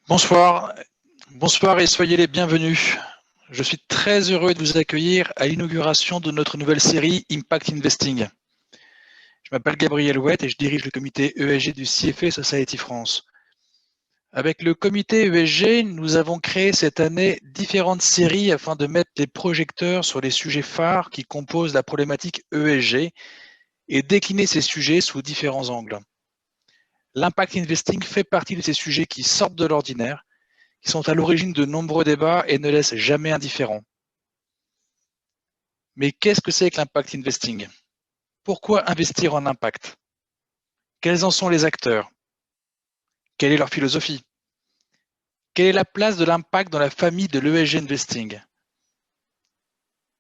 Bonsoir, bonsoir et soyez les bienvenus. Je suis très heureux de vous accueillir à l'inauguration de notre nouvelle série Impact Investing. Je m'appelle Gabriel Ouette et je dirige le comité ESG du CFA Society France. Avec le comité ESG, nous avons créé cette année différentes séries afin de mettre les projecteurs sur les sujets phares qui composent la problématique ESG et décliner ces sujets sous différents angles. L'impact investing fait partie de ces sujets qui sortent de l'ordinaire, qui sont à l'origine de nombreux débats et ne laissent jamais indifférents. Mais qu'est-ce que c'est que l'impact investing? Pourquoi investir en impact? Quels en sont les acteurs? Quelle est leur philosophie? Quelle est la place de l'impact dans la famille de l'ESG Investing?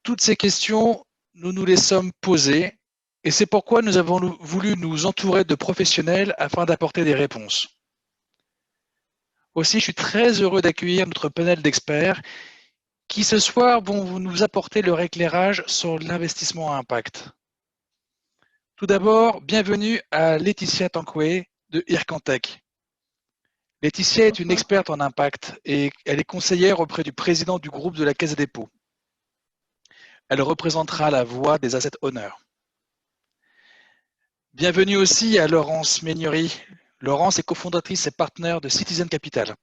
Toutes ces questions, nous nous les sommes posées et c'est pourquoi nous avons voulu nous entourer de professionnels afin d'apporter des réponses. Aussi, je suis très heureux d'accueillir notre panel d'experts qui ce soir vont nous apporter leur éclairage sur l'investissement à impact. Tout d'abord, bienvenue à Laetitia Tanquet de Ircantec. Laetitia est une experte en impact et elle est conseillère auprès du président du groupe de la Caisse des dépôts. Elle représentera la voix des Asset Owners. Bienvenue aussi à Laurence Meignery. Laurence est cofondatrice et partenaire de Citizen Capital.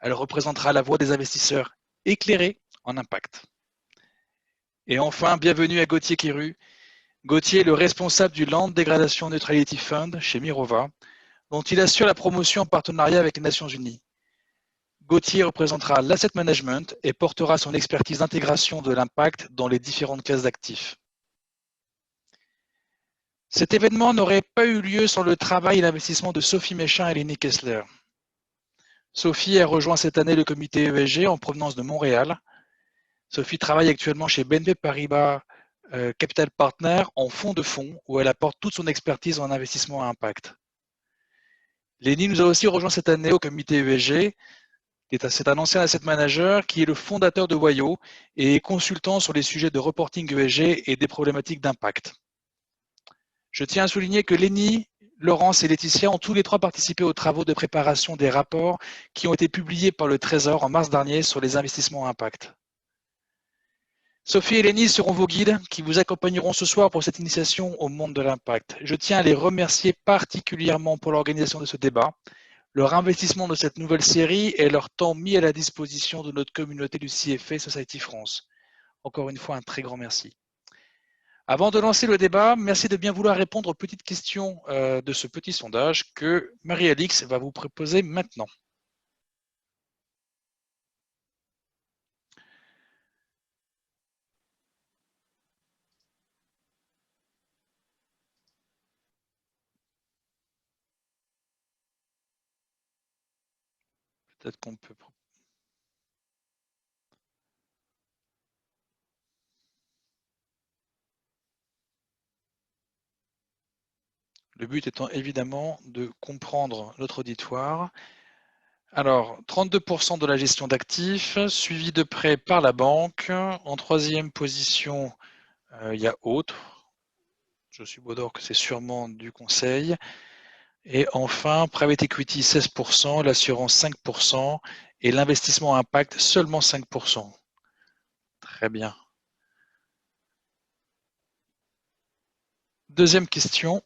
Elle représentera la voix des investisseurs éclairés en impact. Et enfin, bienvenue à Gauthier Quiru. Gauthier est le responsable du Land Degradation Neutrality Fund chez Mirova, dont il assure la promotion en partenariat avec les Nations Unies. Gauthier représentera l'asset management et portera son expertise d'intégration de l'impact dans les différentes classes d'actifs. Cet événement n'aurait pas eu lieu sans le travail et l'investissement de Sophie Méchin et Lénie Kessler. Sophie a rejoint cette année le comité ESG en provenance de Montréal. Sophie travaille actuellement chez BNP Paribas Capital Partners en fonds de fonds où elle apporte toute son expertise en investissement à impact. Lénie nous a aussi rejoint cette année au comité ESG. C'est un ancien asset manager qui est le fondateur de Wayo et consultant sur les sujets de reporting ESG et des problématiques d'impact. Je tiens à souligner que Lénie, Laurence et Laetitia ont tous les trois participé aux travaux de préparation des rapports qui ont été publiés par le Trésor en mars dernier sur les investissements à impact. Sophie et Lénie seront vos guides qui vous accompagneront ce soir pour cette initiation au monde de l'impact. Je tiens à les remercier particulièrement pour l'organisation de ce débat, leur investissement de cette nouvelle série et leur temps mis à la disposition de notre communauté du CFA Society France. Encore une fois, un très grand merci. Avant de lancer le débat, merci de bien vouloir répondre aux petites questions de ce petit sondage que Marie-Alix va vous proposer maintenant. Peut-être qu'on peut... Le but étant évidemment de comprendre notre auditoire. Alors, 32% de la gestion d'actifs, suivi de près par la banque. En troisième position, il y a autres. Je subodore que c'est sûrement du conseil. Et enfin, private equity 16%, l'assurance 5% et l'investissement impact seulement 5%. Très bien. Deuxième question.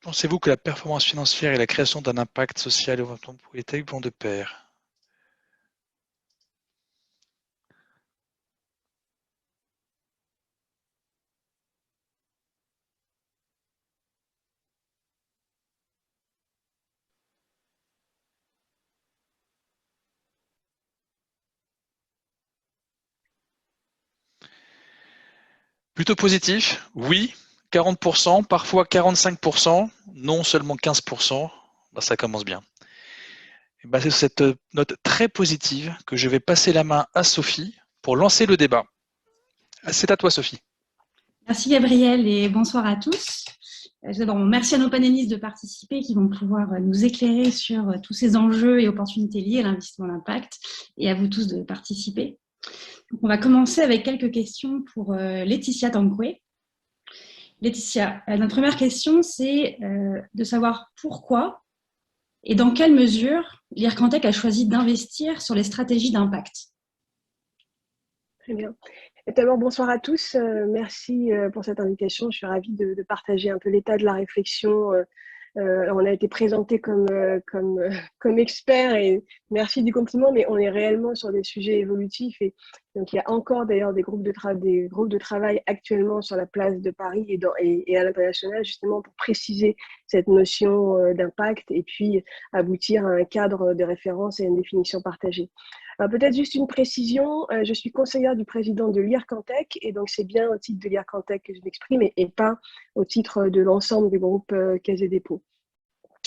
Pensez-vous que la performance financière et la création d'un impact social et environnemental vont de pair? Plutôt positif, oui, 40%, parfois 45%, non seulement 15%, ben ça commence bien. Ben c'est cette note très positive que je vais passer la main à Sophie pour lancer le débat. C'est à toi, Sophie. Merci Gabriel et bonsoir à tous. D'abord, merci à nos panélistes de participer qui vont pouvoir nous éclairer sur tous ces enjeux et opportunités liées à l'investissement d'impact et à vous tous de participer. Donc, on va commencer avec quelques questions pour Laetitia Tanquet. Laetitia, notre première question, c'est de savoir pourquoi Et dans quelle mesure l'IRCANTEC a choisi d'investir sur les stratégies d'impact? Très bien. D'abord, bonsoir à tous. Merci pour cette invitation. Je suis ravie de partager un peu l'état de la réflexion. On a été présenté comme expert et merci du compliment, mais on est réellement sur des sujets évolutifs. Et donc, il y a encore d'ailleurs des groupes de travail actuellement sur la place de Paris et à l'international, justement pour préciser cette notion d'impact et puis aboutir à un cadre de référence et à une définition partagée. Peut-être juste une précision, je suis conseillère du président de l'IRCANTEC et donc c'est bien au titre de l'IRCANTEC que je m'exprime et pas au titre de l'ensemble du groupe Caisse des dépôts.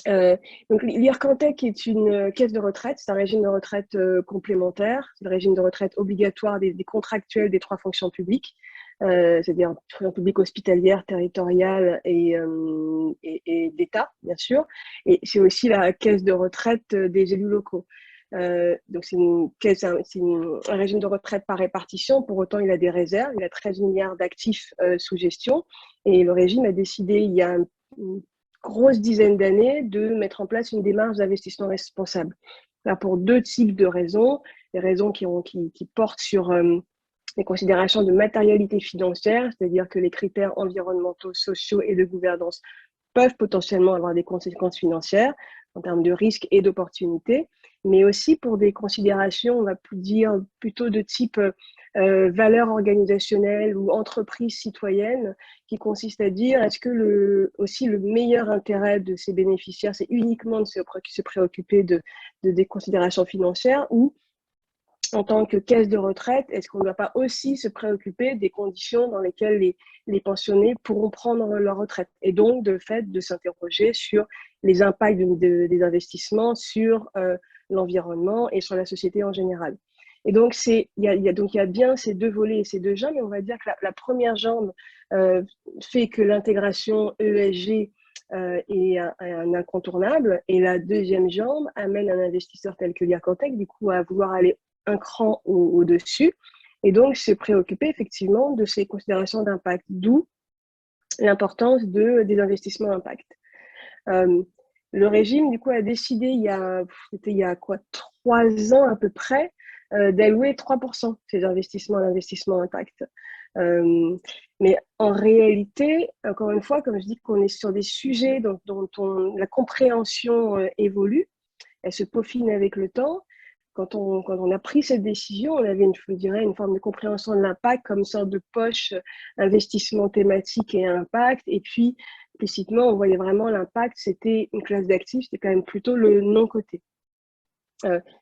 Donc l'IRCANTEC est une caisse de retraite, c'est un régime de retraite complémentaire, c'est le régime de retraite obligatoire des contractuels des 3 fonctions publiques, c'est-à-dire fonction publique hospitalière, territoriale et d'État, bien sûr, et c'est aussi la caisse de retraite des élus locaux. Donc c'est un régime de retraite par répartition, pour autant il a des réserves, il a 13 milliards d'actifs sous gestion et le régime a décidé il y a une grosse dizaine d'années de mettre en place une démarche d'investissement responsable. Là, pour 2 types de raisons, les raisons qui portent sur les considérations de matérialité financière, c'est-à-dire que les critères environnementaux, sociaux et de gouvernance peuvent potentiellement avoir des conséquences financières en termes de risques et d'opportunités, mais aussi pour des considérations, on va dire, plutôt de type valeur organisationnelle ou entreprise citoyenne, qui consiste à dire est-ce que aussi le meilleur intérêt de ces bénéficiaires, c'est uniquement de se préoccuper des considérations financières ou en tant que caisse de retraite, est-ce qu'on ne doit pas aussi se préoccuper des conditions dans lesquelles les pensionnés pourront prendre leur retraite? Et donc, de fait, de s'interroger sur les impacts des investissements sur l'environnement et sur la société en général. Et donc, il y a bien ces 2 volets et ces 2 jambes, mais on va dire que la première jambe fait que l'intégration ESG est un incontournable, et la deuxième jambe amène un investisseur tel que l'IRCANTEC, du coup, à vouloir aller un cran au-dessus, et donc se préoccuper effectivement de ces considérations d'impact, d'où l'importance des investissements impact. Le régime, du coup, a décidé il y a 3 ans à peu près, d'allouer 3% de ces investissements à l'investissement impact. Mais en réalité, encore une fois, comme je dis qu'on est sur des sujets dont la compréhension évolue, elle se peaufine avec le temps. Quand on a pris cette décision, on avait une forme de compréhension de l'impact comme une sorte de poche investissement thématique et impact. Et puis, implicitement, on voyait vraiment l'impact, c'était une classe d'actifs, c'était quand même plutôt le non-coté.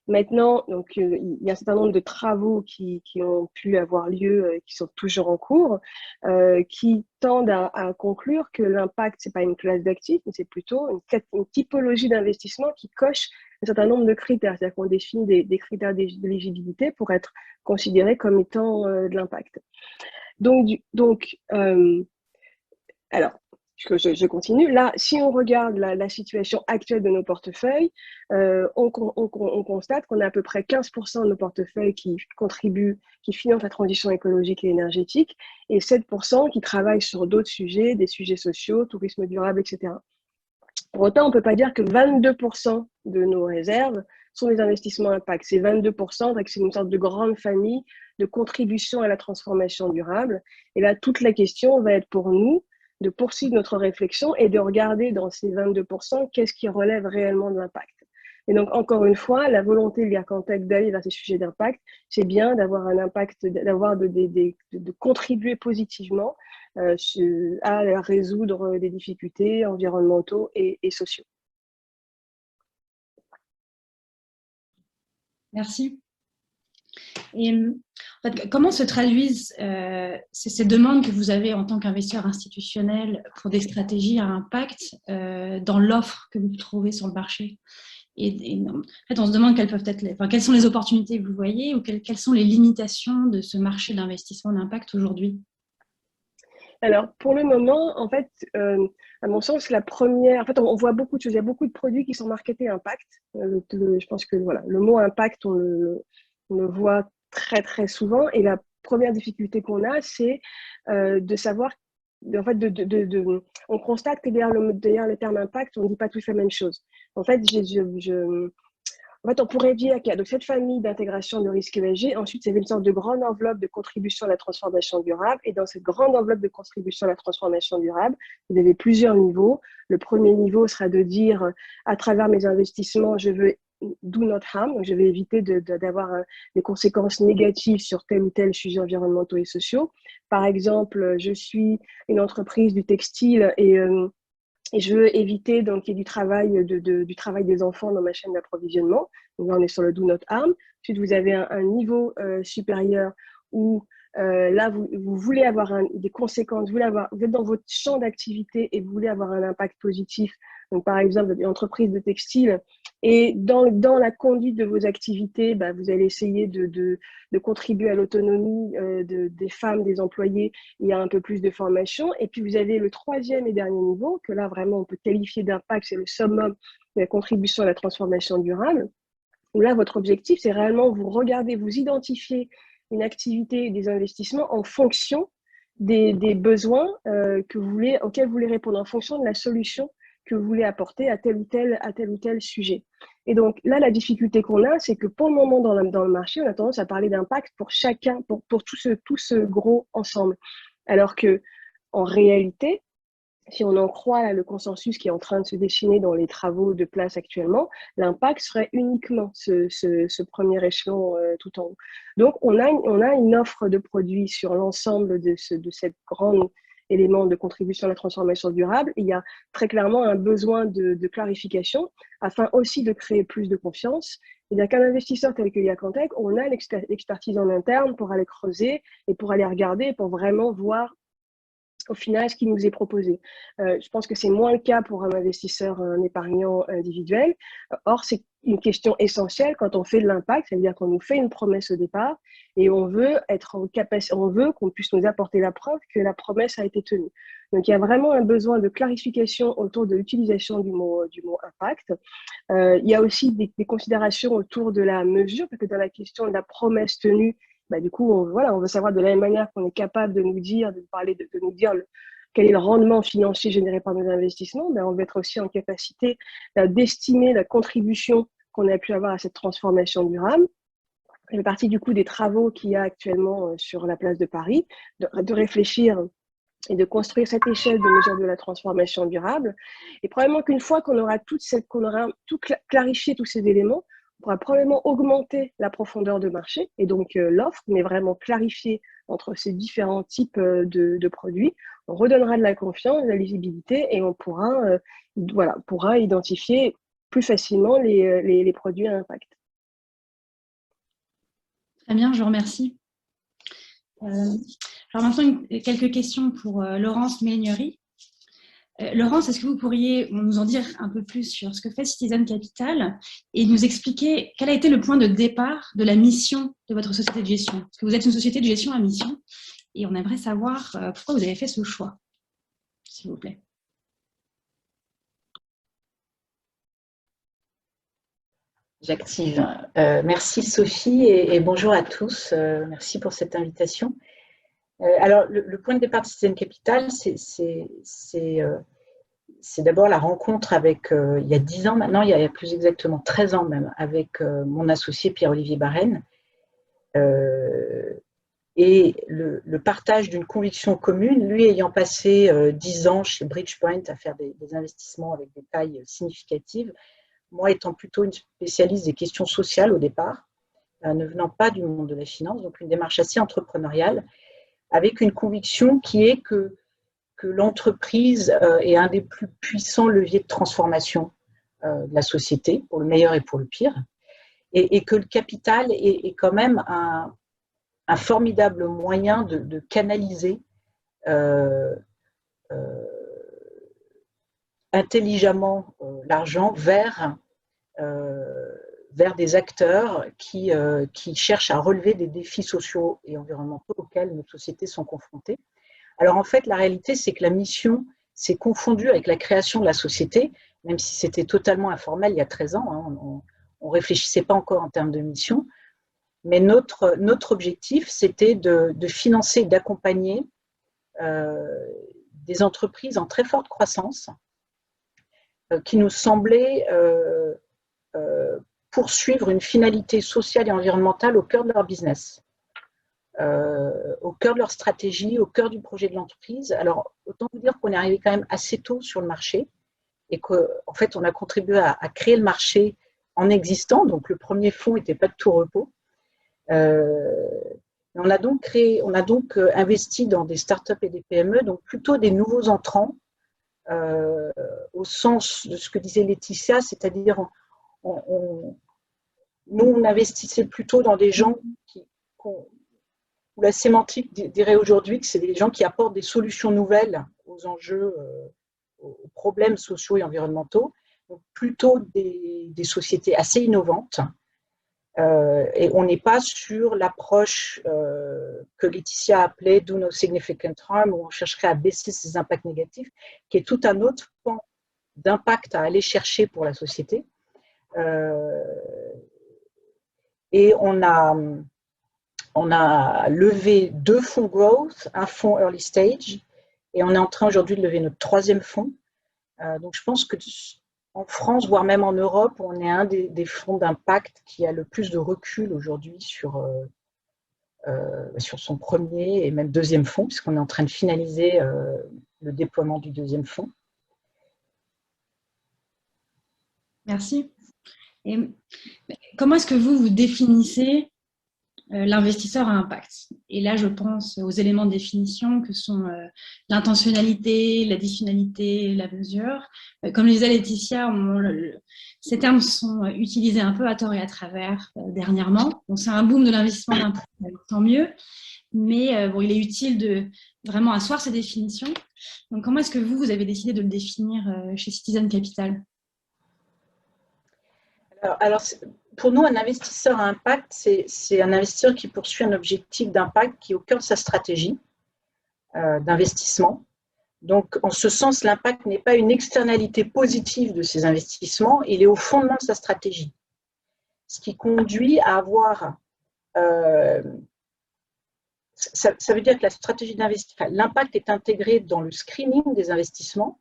Maintenant, donc, il y a un certain nombre de travaux qui ont pu avoir lieu, qui sont toujours en cours, qui tendent à conclure que l'impact, c'est pas une classe d'actifs, mais c'est plutôt une typologie d'investissement qui coche un certain nombre de critères. C'est-à-dire qu'on définit des critères d'éligibilité pour être considéré comme étant de l'impact. Alors, je continue. Là, si on regarde la situation actuelle de nos portefeuilles, on constate qu'on a à peu près 15% de nos portefeuilles qui financent la transition écologique et énergétique, et 7% qui travaillent sur d'autres sujets, des sujets sociaux, tourisme durable, etc. Pour autant, on ne peut pas dire que 22% de nos réserves sont des investissements impact. C'est 22%, c'est une sorte de grande famille de contribution à la transformation durable. Et là, toute la question va être pour nous de poursuivre notre réflexion et de regarder dans ces 22% qu'est-ce qui relève réellement de l'impact. Et donc, encore une fois, la volonté de l'IRCANTEC d'aller vers ces sujets d'impact, c'est bien d'avoir un impact, de contribuer positivement à résoudre des difficultés environnementaux et sociaux. Merci. Et en fait, comment se traduisent ces demandes que vous avez en tant qu'investisseur institutionnel pour des stratégies à impact dans l'offre que vous trouvez sur le marché? Et en fait, on se demande quelles sont les opportunités que vous voyez ou quelles sont les limitations de ce marché d'investissement d'impact aujourd'hui? Alors, pour le moment, en fait, à mon sens, en fait, on voit beaucoup de choses. Il y a beaucoup de produits qui sont marketés impact. Je pense que voilà, le mot impact, on le voit très, très souvent. Et la première difficulté qu'on a, c'est de savoir en fait, on constate que derrière le terme impact, on ne dit pas tous la même chose. En fait, on pourrait dire qu'il y a donc cette famille d'intégration de risque ESG. Ensuite, c'est une sorte de grande enveloppe de contribution à la transformation durable. Et dans cette grande enveloppe de contribution à la transformation durable, vous avez plusieurs niveaux. Le premier niveau sera de dire, à travers mes investissements, je veux do not harm, donc je vais éviter d'avoir des conséquences négatives sur tel ou tel sujet environnementaux et sociaux. Par exemple, je suis une entreprise du textile et je veux éviter donc qu'il y ait du travail des enfants dans ma chaîne d'approvisionnement. Donc là, on est sur le do not harm. Ensuite, vous avez un niveau supérieur où là, vous voulez avoir des conséquences, vous êtes dans votre champ d'activité et vous voulez avoir un impact positif. Donc, par exemple, une entreprise de textile, et dans la conduite de vos activités, vous allez essayer de contribuer à l'autonomie des femmes, des employés. Il y a un peu plus de formation. Et puis, vous avez le troisième et dernier niveau, que là, vraiment, on peut qualifier d'impact, c'est le summum de la contribution à la transformation durable, où là, votre objectif, c'est réellement vous identifier une activité et des investissements en fonction des besoins auxquels vous voulez répondre, en fonction de la solution que vous voulez apporter à tel ou tel sujet. Et donc là, la difficulté qu'on a, c'est que pour le moment, dans le marché, on a tendance à parler d'impact pour chacun, pour tout ce gros ensemble. Alors que, en réalité, si on en croit le consensus qui est en train de se dessiner dans les travaux de place actuellement, l'impact serait uniquement ce premier échelon tout en haut. Donc, on a une offre de produits sur l'ensemble de cette grande élément de contribution à la transformation durable. Il y a très clairement un besoin de clarification afin aussi de créer plus de confiance. Et bien qu'un investisseur tel que Yacantec, on a l'expertise en interne pour aller creuser et pour aller regarder, pour vraiment voir au final ce qui nous est proposé. Je pense que c'est moins le cas pour un investisseur, un épargnant individuel. Or, c'est une question essentielle quand on fait de l'impact, c'est-à-dire qu'on nous fait une promesse au départ et on veut qu'on puisse nous apporter la preuve que la promesse a été tenue. Donc, il y a vraiment un besoin de clarification autour de l'utilisation du mot impact. Il y a aussi des considérations autour de la mesure, parce que dans la question de la promesse tenue, du coup, on veut savoir de la même manière qu'on est capable de nous dire, de nous dire quel est le rendement financier généré par nos investissements, on veut être aussi en capacité d'estimer la contribution qu'on a pu avoir à cette transformation durable. Ça fait partie du coup des travaux qu'il y a actuellement sur la place de Paris, de réfléchir et de construire cette échelle de mesure de la transformation durable. Et probablement qu'une fois qu'on aura tout clarifié tous ces éléments, on pourra probablement augmenter la profondeur de marché et donc l'offre, mais vraiment clarifier entre ces différents types de produits. On redonnera de la confiance, de la lisibilité et on pourra identifier plus facilement les produits à impact. Très bien, je vous remercie. Alors maintenant, quelques questions pour Laurence Méhaignerie. Laurence, est-ce que vous pourriez nous en dire un peu plus sur ce que fait Citizen Capital et nous expliquer quel a été le point de départ de la mission de votre société de gestion? Parce que vous êtes une société de gestion à mission et on aimerait savoir pourquoi vous avez fait ce choix, s'il vous plaît. J'active. Merci Sophie et bonjour à tous. Merci pour cette invitation. Alors, le point de départ de Citizen Capital, c'est d'abord la rencontre avec, il y a 10 ans maintenant, il y a plus exactement 13 ans même, avec mon associé Pierre-Olivier Barène, et le partage d'une conviction commune, lui ayant passé 10 ans chez Bridgepoint à faire des investissements avec des tailles significatives, moi étant plutôt une spécialiste des questions sociales au départ, ne venant pas du monde de la finance, donc une démarche assez entrepreneuriale, avec une conviction qui est que l'entreprise est un des plus puissants leviers de transformation de la société, pour le meilleur et pour le pire, et que le capital est quand même un formidable moyen de canaliser intelligemment l'argent vers des acteurs qui cherchent à relever des défis sociaux et environnementaux auxquels nos sociétés sont confrontées. Alors en fait, la réalité, c'est que la mission s'est confondue avec la création de la société, même si c'était totalement informel il y a 13 ans, hein, on ne réfléchissait pas encore en termes de mission, mais notre objectif, c'était de financer, d'accompagner des entreprises en très forte croissance qui nous semblaient poursuivre une finalité sociale et environnementale au cœur de leur business, au cœur de leur stratégie, au cœur du projet de l'entreprise. Alors, autant vous dire qu'on est arrivé quand même assez tôt sur le marché et qu'en fait, on a contribué à créer le marché en existant. Donc, le premier fonds n'était pas de tout repos. On a donc investi dans des startups et des PME, donc plutôt des nouveaux entrants, au sens de ce que disait Laetitia, c'est-à-dire nous, on investissait plutôt dans des gens où la sémantique dirait aujourd'hui que c'est des gens qui apportent des solutions nouvelles aux enjeux, aux problèmes sociaux et environnementaux, donc plutôt des sociétés assez innovantes. Et on n'est pas sur l'approche que Laetitia appelait « do no significant harm », où on chercherait à baisser ses impacts négatifs, qui est tout un autre pan d'impact à aller chercher pour la société. Et on a levé 2 fonds growth, un fonds early stage, et on est en train aujourd'hui de lever notre 3e fonds. Donc je pense que en France, voire même en Europe, on est un des fonds d'impact qui a le plus de recul aujourd'hui sur son premier et même 2e fonds, puisqu'on est en train de finaliser le déploiement du 2e fonds. Merci. Et comment est-ce que vous définissez l'investisseur à impact? Et là, je pense aux éléments de définition que sont l'intentionnalité, l'additionnalité, la mesure. Comme le disait Laetitia, ces termes sont utilisés un peu à tort et à travers dernièrement. Donc, c'est un boom de l'investissement d'impact, tant mieux. Mais bon, il est utile de vraiment asseoir ces définitions. Donc, comment est-ce que vous avez décidé de le définir chez Citizen Capital? Alors, pour nous, un investisseur à impact, c'est un investisseur qui poursuit un objectif d'impact qui est au cœur de sa stratégie d'investissement. Donc, en ce sens, l'impact n'est pas une externalité positive de ses investissements, il est au fondement de sa stratégie. Ce qui conduit à avoir… ça veut dire que la stratégie d'investissement, l'impact est intégré dans le screening des investissements.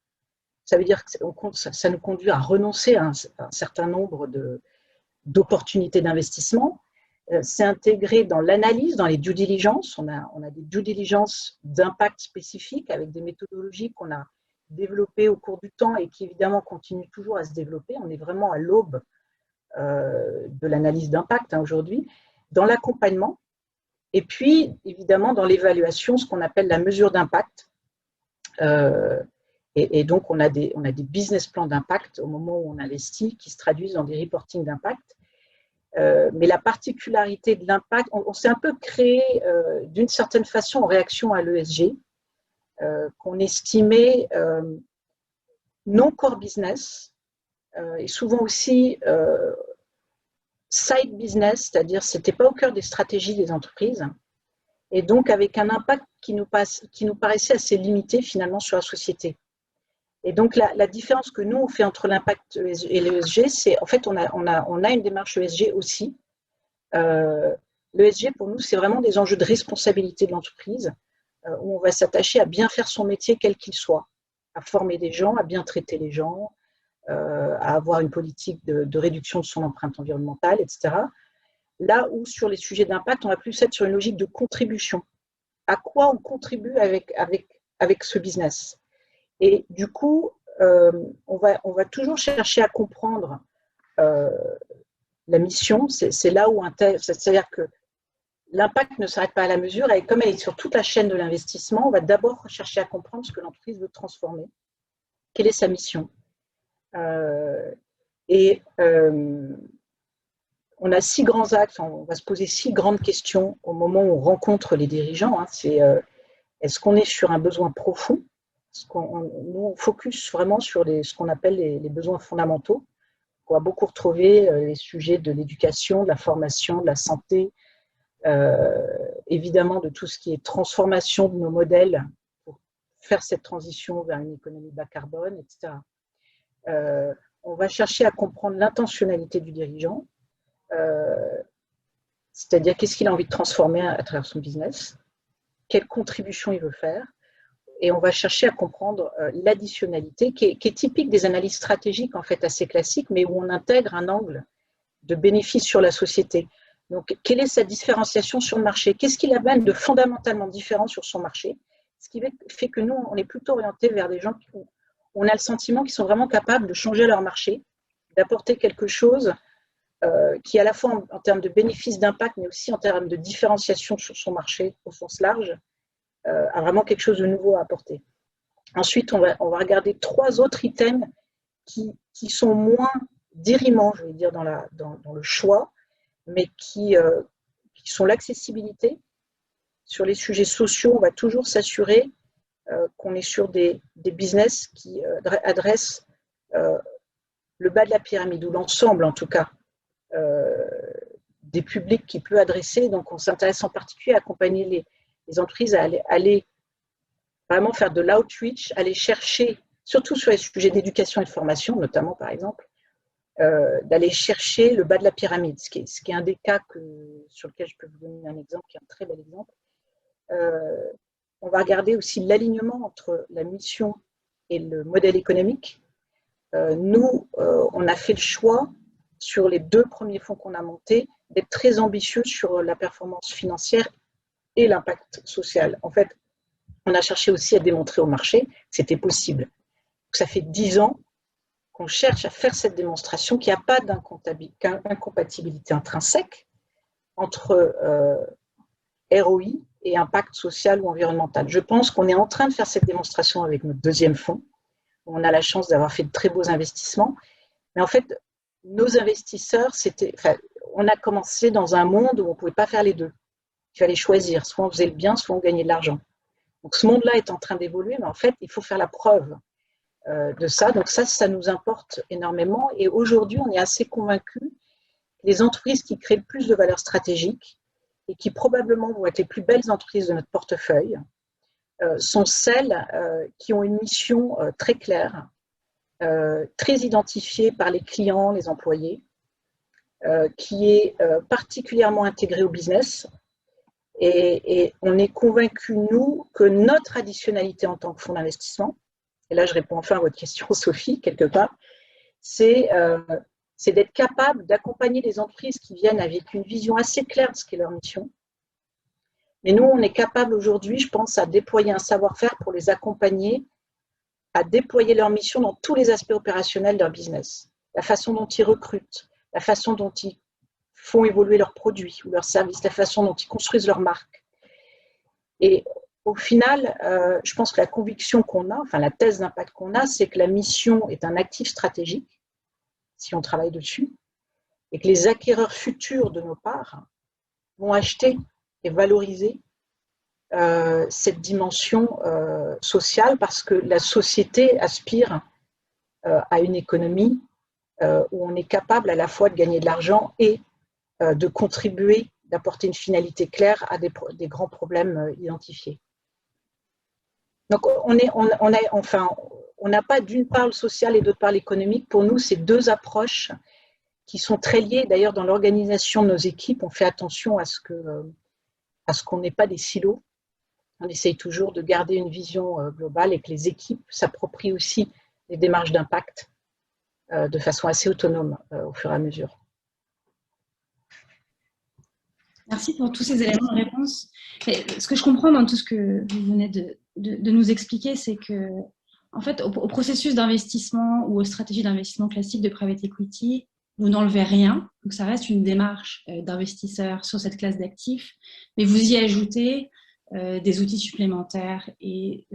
Ça veut dire que ça nous conduit à renoncer à un certain nombre d'opportunités d'investissement. C'est intégré dans l'analyse, dans les due diligence. On a des due diligence d'impact spécifiques avec des méthodologies qu'on a développées au cours du temps et qui évidemment continuent toujours à se développer. On est vraiment à l'aube de l'analyse d'impact aujourd'hui, dans l'accompagnement et puis évidemment dans l'évaluation, ce qu'on appelle la mesure d'impact. Et donc, on a des business plans d'impact au moment où on investit qui se traduisent dans des reportings d'impact. Mais la particularité de l'impact, on s'est un peu créé d'une certaine façon en réaction à l'ESG, qu'on estimait non core business et souvent aussi side business, c'est-à-dire ce n'était pas au cœur des stratégies des entreprises. Et donc, avec un impact qui nous paraissait assez limité finalement sur la société. Et donc, la différence que nous, on fait entre l'impact et l'ESG, c'est en fait, on a une démarche ESG aussi. L'ESG, pour nous, c'est vraiment des enjeux de responsabilité de l'entreprise, où on va s'attacher à bien faire son métier, quel qu'il soit, à former des gens, à bien traiter les gens, à avoir une politique de réduction de son empreinte environnementale, etc. Là où, sur les sujets d'impact, on va plus être sur une logique de contribution. À quoi on contribue avec ce business ? Et du coup, on va toujours chercher à comprendre la mission. C'est là où c'est-à-dire que l'impact ne s'arrête pas à la mesure. Et comme elle est sur toute la chaîne de l'investissement, on va d'abord chercher à comprendre ce que l'entreprise veut transformer. Quelle est sa mission ? On a 6 grands axes. On va se poser 6 grandes questions au moment où on rencontre les dirigeants. C'est est-ce qu'on est sur un besoin profond ? Nous, on focus vraiment sur ce qu'on appelle les besoins fondamentaux. On va beaucoup retrouver les sujets de l'éducation, de la formation, de la santé, évidemment de tout ce qui est transformation de nos modèles pour faire cette transition vers une économie bas carbone, etc. On va chercher à comprendre l'intentionnalité du dirigeant, c'est-à-dire qu'est-ce qu'il a envie de transformer à travers son business, quelle contribution il veut faire. et on va chercher à comprendre l'additionnalité qui est typique des analyses stratégiques en fait assez classiques, mais où on intègre un angle de bénéfice sur la société. Donc, quelle est sa différenciation sur le marché? Qu'est-ce qui l'amène de fondamentalement différent sur son marché? Ce qui fait que nous, on est plutôt orienté vers des gens qui on a le sentiment qu'ils sont vraiment capables de changer leur marché, d'apporter quelque chose qui, à la fois en termes de bénéfices, d'impact, mais aussi en termes de différenciation sur son marché au sens large, a vraiment quelque chose de nouveau à apporter. Ensuite, on va regarder 3 autres items qui sont moins dirimants, je vais dire, dans le choix, mais qui sont l'accessibilité. Sur les sujets sociaux, on va toujours s'assurer qu'on est sur des business qui adressent le bas de la pyramide, ou l'ensemble en tout cas, des publics qui peut adresser. Donc on s'intéresse en particulier à accompagner les entreprises à aller vraiment faire de l'outreach, aller chercher, surtout sur les sujets d'éducation et de formation, notamment par exemple, d'aller chercher le bas de la pyramide, ce qui est un des cas sur lequel je peux vous donner un exemple, qui est un très bel exemple. On va regarder aussi l'alignement entre la mission et le modèle économique. Nous, on a fait le choix, sur les 2 premiers fonds qu'on a montés, d'être très ambitieux sur la performance financière et l'impact social. En fait, on a cherché aussi à démontrer au marché que c'était possible. Donc, ça fait 10 ans qu'on cherche à faire cette démonstration qu'il n'y a pas d'incompatibilité intrinsèque entre ROI et impact social ou environnemental. Je pense qu'on est en train de faire cette démonstration avec notre 2e fonds. On a la chance d'avoir fait de très beaux investissements. Mais en fait, nos investisseurs, on a commencé dans un monde où on ne pouvait pas faire les deux. Il fallait choisir. Soit on faisait le bien, soit on gagnait de l'argent. Donc ce monde-là est en train d'évoluer, mais en fait, il faut faire la preuve de ça. Donc ça nous importe énormément. Et aujourd'hui, on est assez convaincus que les entreprises qui créent le plus de valeur stratégique et qui probablement vont être les plus belles entreprises de notre portefeuille sont celles qui ont une mission très claire, très identifiée par les clients, les employés, qui est particulièrement intégrée au business. Et on est convaincus, nous, que notre additionnalité en tant que fonds d'investissement, et là je réponds enfin à votre question, Sophie, quelque part, c'est d'être capable d'accompagner les entreprises qui viennent avec une vision assez claire de ce qu'est leur mission. Mais nous, on est capable aujourd'hui, je pense, à déployer un savoir-faire pour les accompagner à déployer leur mission dans tous les aspects opérationnels de leur business. La façon dont ils recrutent, la façon dont ils font évoluer leurs produits ou leurs services, la façon dont ils construisent leur marque. Et au final, je pense que la conviction qu'on a, enfin la thèse d'impact qu'on a, c'est que la mission est un actif stratégique, si on travaille dessus, et que les acquéreurs futurs de nos parts vont acheter et valoriser cette dimension sociale, parce que la société aspire à une économie où on est capable à la fois de gagner de l'argent et de contribuer, d'apporter une finalité claire à des grands problèmes identifiés. Donc on n'a pas d'une part le social et d'autre part l'économique. Pour nous, c'est 2 approches qui sont très liées. D'ailleurs, dans l'organisation de nos équipes, on fait attention à ce qu'on n'ait pas des silos. On essaye toujours de garder une vision globale et que les équipes s'approprient aussi les démarches d'impact de façon assez autonome au fur et à mesure. Merci pour tous ces éléments de réponse. Mais ce que je comprends dans tout ce que vous venez de nous expliquer, c'est que, en fait, au processus d'investissement ou aux stratégies d'investissement classiques de private equity, vous n'enlevez rien. Donc, ça reste une démarche d'investisseur sur cette classe d'actifs, mais vous y ajoutez des outils supplémentaires et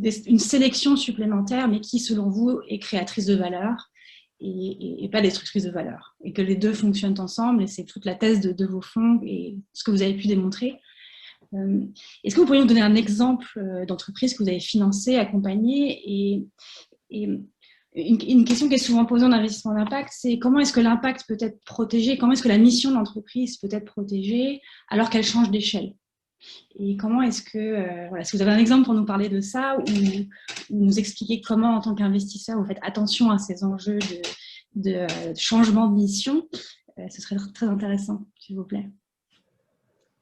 une sélection supplémentaire, mais qui, selon vous, est créatrice de valeur et pas destructrice de valeur. Et que les 2 fonctionnent ensemble, et c'est toute la thèse de vos fonds et ce que vous avez pu démontrer. Est-ce que vous pourriez nous donner un exemple d'entreprise que vous avez financée, accompagnée et une question qui est souvent posée en investissement d'impact, c'est comment est-ce que l'impact peut être protégé, comment est-ce que la mission de l'entreprise peut être protégée alors qu'elle change d'échelle? Et comment est-ce que, voilà, si vous avez un exemple pour nous parler de ça, ou nous expliquer comment, en tant qu'investisseur, vous faites attention à ces enjeux de changement de mission, ce serait très intéressant, s'il vous plaît.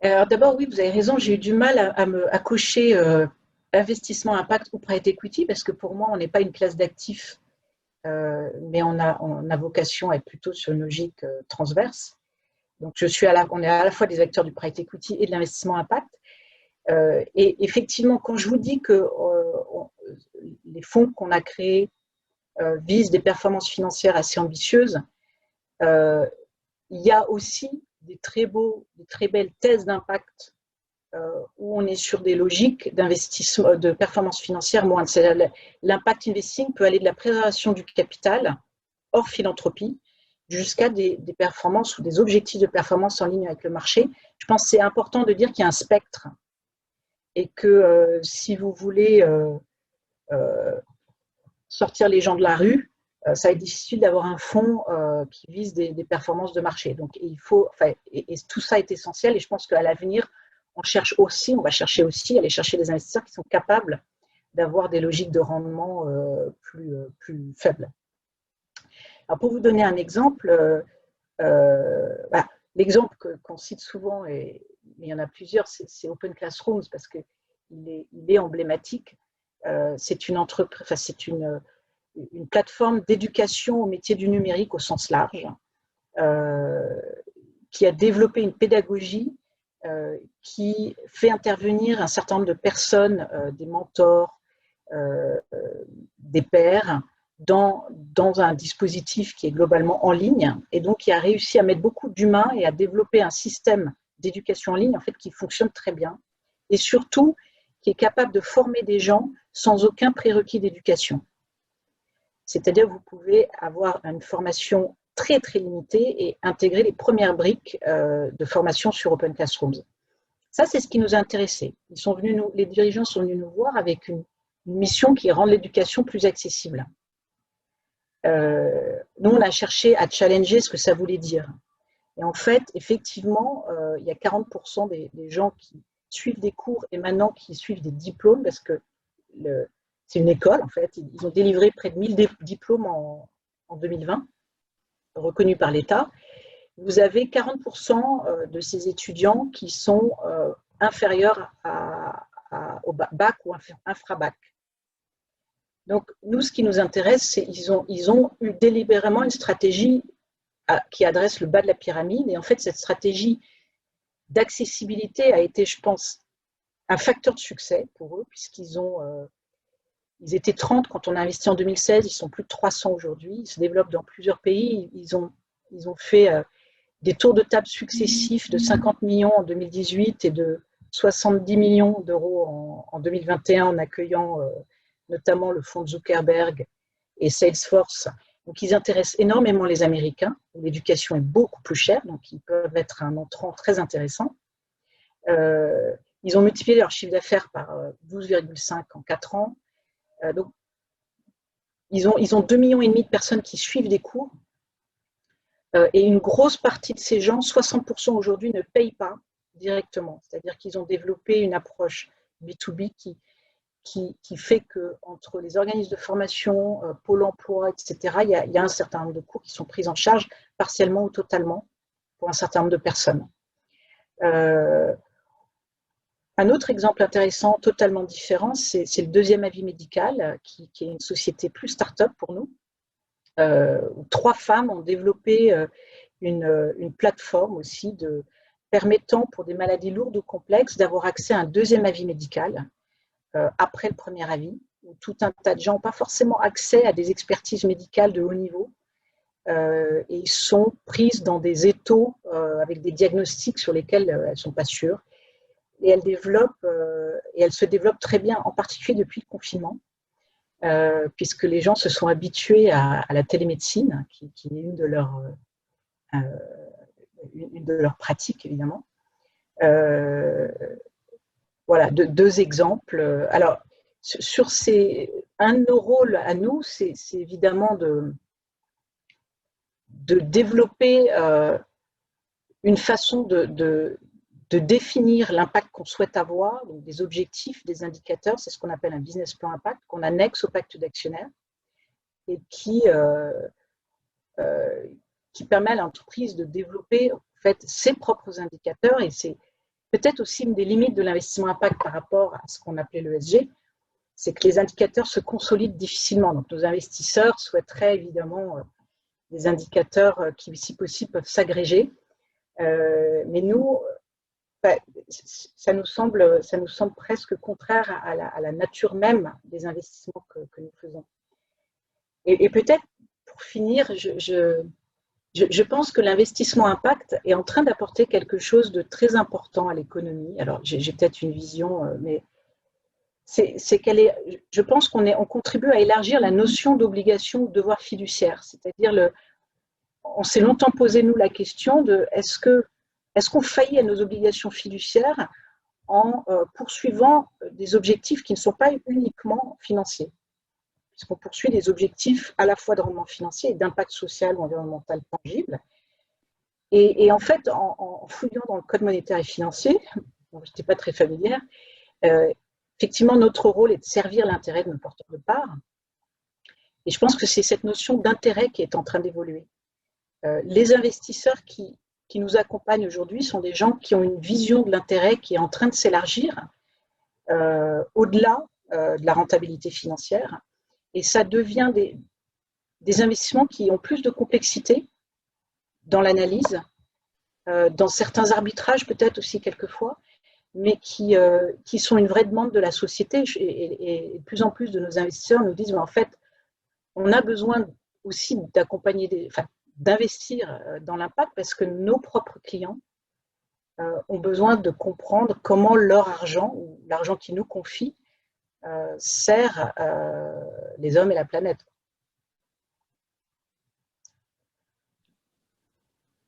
Alors d'abord, oui, vous avez raison, j'ai eu du mal à cocher investissement impact ou private equity, parce que pour moi, on n'est pas une classe d'actifs, mais on a vocation à être plutôt sur une logique transverse. Donc, on est à la fois des acteurs du private equity et de l'investissement impact. Et effectivement, quand je vous dis que les fonds qu'on a créés visent des performances financières assez ambitieuses, il y a aussi des très belles thèses d'impact où on est sur des logiques d'investissement, de performance financière moindre. L'impact investing peut aller de la préservation du capital, hors philanthropie, jusqu'à des performances ou des objectifs de performance en ligne avec le marché. Je pense que c'est important de dire qu'il y a un spectre et que si vous voulez sortir les gens de la rue, ça va être difficile d'avoir un fonds qui vise des performances de marché. Donc, il faut, et tout ça est essentiel et je pense qu'à l'avenir, on va chercher aussi à aller chercher des investisseurs qui sont capables d'avoir des logiques de rendement plus faibles. Alors, pour vous donner un exemple, l'exemple qu'on cite souvent, mais il y en a plusieurs, c'est Open Classrooms parce qu'il est emblématique. C'est une plateforme d'éducation au métier du numérique au sens large, qui a développé une pédagogie qui fait intervenir un certain nombre de personnes, des mentors, des pairs, dans un dispositif qui est globalement en ligne et donc qui a réussi à mettre beaucoup d'humains et à développer un système d'éducation en ligne en fait, qui fonctionne très bien et surtout qui est capable de former des gens sans aucun prérequis d'éducation. C'est-à-dire que vous pouvez avoir une formation très très limitée et intégrer les premières briques de formation sur Open Classrooms. Ça, c'est ce qui nous a intéressés. Les dirigeants sont venus nous voir avec une mission qui est rendre l'éducation plus accessible. Nous, on a cherché à challenger ce que ça voulait dire. Et en fait, effectivement, il y a 40% des gens qui suivent des cours et maintenant qui suivent des diplômes parce que c'est une école, en fait. Ils ont délivré près de 1000 diplômes en 2020, reconnus par l'État. Vous avez 40% de ces étudiants qui sont inférieurs au bac ou infra-bac. Donc, nous, ce qui nous intéresse, c'est qu'ils ont eu délibérément une stratégie qui adresse le bas de la pyramide. Et en fait, cette stratégie d'accessibilité a été, je pense, un facteur de succès pour eux, puisqu'ils ils étaient 30 quand on a investi en 2016, ils sont plus de 300 aujourd'hui. Ils se développent dans plusieurs pays. Ils ont fait des tours de table successifs de 50 millions en 2018 et de 70 millions d'euros en 2021 en accueillant notamment le fonds de Zuckerberg et Salesforce. Donc, ils intéressent énormément les Américains, où l'éducation est beaucoup plus chère, donc ils peuvent être un entrant très intéressant. Ils ont multiplié leur chiffre d'affaires par 12,5 en 4 ans. Donc, ils ont 2,5 millions de personnes qui suivent des cours. Et une grosse partie de ces gens, 60% aujourd'hui, ne payent pas directement. C'est-à-dire qu'ils ont développé une approche B2B qui fait qu'entre les organismes de formation, Pôle emploi, etc., il y a un certain nombre de cours qui sont pris en charge partiellement ou totalement pour un certain nombre de personnes. Un autre exemple intéressant, totalement différent, c'est le Deuxième Avis Médical, qui est une société plus start-up pour nous. 3 femmes ont développé une plateforme aussi permettant pour des maladies lourdes ou complexes d'avoir accès à un deuxième avis médical après le premier avis, où tout un tas de gens n'ont pas forcément accès à des expertises médicales de haut niveau et ils sont prises dans des étaux avec des diagnostics sur lesquels elles ne sont pas sûres. Et elles se développent très bien, en particulier depuis le confinement. Puisque les gens se sont habitués à la télémédecine, qui est une de leurs pratiques, évidemment. Voilà, 2 exemples. Alors, un de nos rôles à nous, c'est évidemment de développer une façon de définir l'impact qu'on souhaite avoir, donc des objectifs, des indicateurs, c'est ce qu'on appelle un business plan impact, qu'on annexe au pacte d'actionnaires et qui permet à l'entreprise de développer en fait, ses propres indicateurs et c'est peut-être aussi une des limites de l'investissement impact par rapport à ce qu'on appelait l'ESG. c'est que les indicateurs se consolident difficilement. Donc, nos investisseurs souhaiteraient évidemment des indicateurs qui, si possible, peuvent s'agréger. Mais nous, ça nous semble presque contraire à la nature même des investissements que nous faisons. Et peut-être, pour finir, je pense que l'investissement impact est en train d'apporter quelque chose de très important à l'économie. Alors, j'ai peut-être une vision, mais je pense qu'on contribue à élargir la notion d'obligation ou devoir fiduciaire. C'est-à-dire, on s'est longtemps posé, nous, la question de est-ce qu'on faillit à nos obligations fiduciaires en poursuivant des objectifs qui ne sont pas uniquement financiers, puisqu'on poursuit des objectifs à la fois de rendement financier et d'impact social ou environnemental tangible. Et en fait, en fouillant dans le code monétaire et financier, je n'étais pas très familière, effectivement, notre rôle est de servir l'intérêt de nos porteurs de parts. Et je pense que c'est cette notion d'intérêt qui est en train d'évoluer. Les investisseurs qui nous accompagnent aujourd'hui sont des gens qui ont une vision de l'intérêt qui est en train de s'élargir au-delà de la rentabilité financière. Et ça devient des investissements qui ont plus de complexité dans l'analyse, dans certains arbitrages peut-être aussi quelquefois, mais qui sont une vraie demande de la société. Et de plus en plus de nos investisseurs nous disent, mais en fait, on a besoin aussi d'investir dans l'impact parce que nos propres clients ont besoin de comprendre comment leur argent, ou l'argent qu'ils nous confient, sert les hommes et la planète.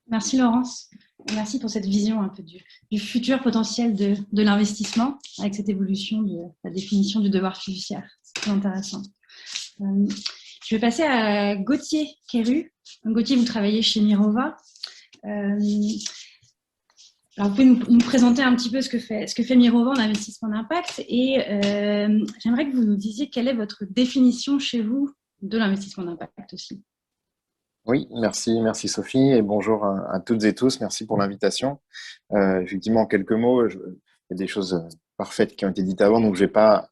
Merci Laurence. Merci pour cette vision un peu du futur potentiel de l'investissement avec cette évolution de la définition du devoir fiduciaire. C'est très intéressant. Je vais passer à Gauthier Quéru. Gauthier, vous travaillez chez Mirova. Alors, vous pouvez nous présenter un petit peu ce que fait Mirova en investissement d'impact et j'aimerais que vous nous disiez quelle est votre définition chez vous de l'investissement d'impact aussi. Oui, merci Sophie et bonjour à toutes et tous. Merci pour l'invitation. Effectivement, en quelques mots, il y a des choses parfaites qui ont été dites avant, donc je ne vais pas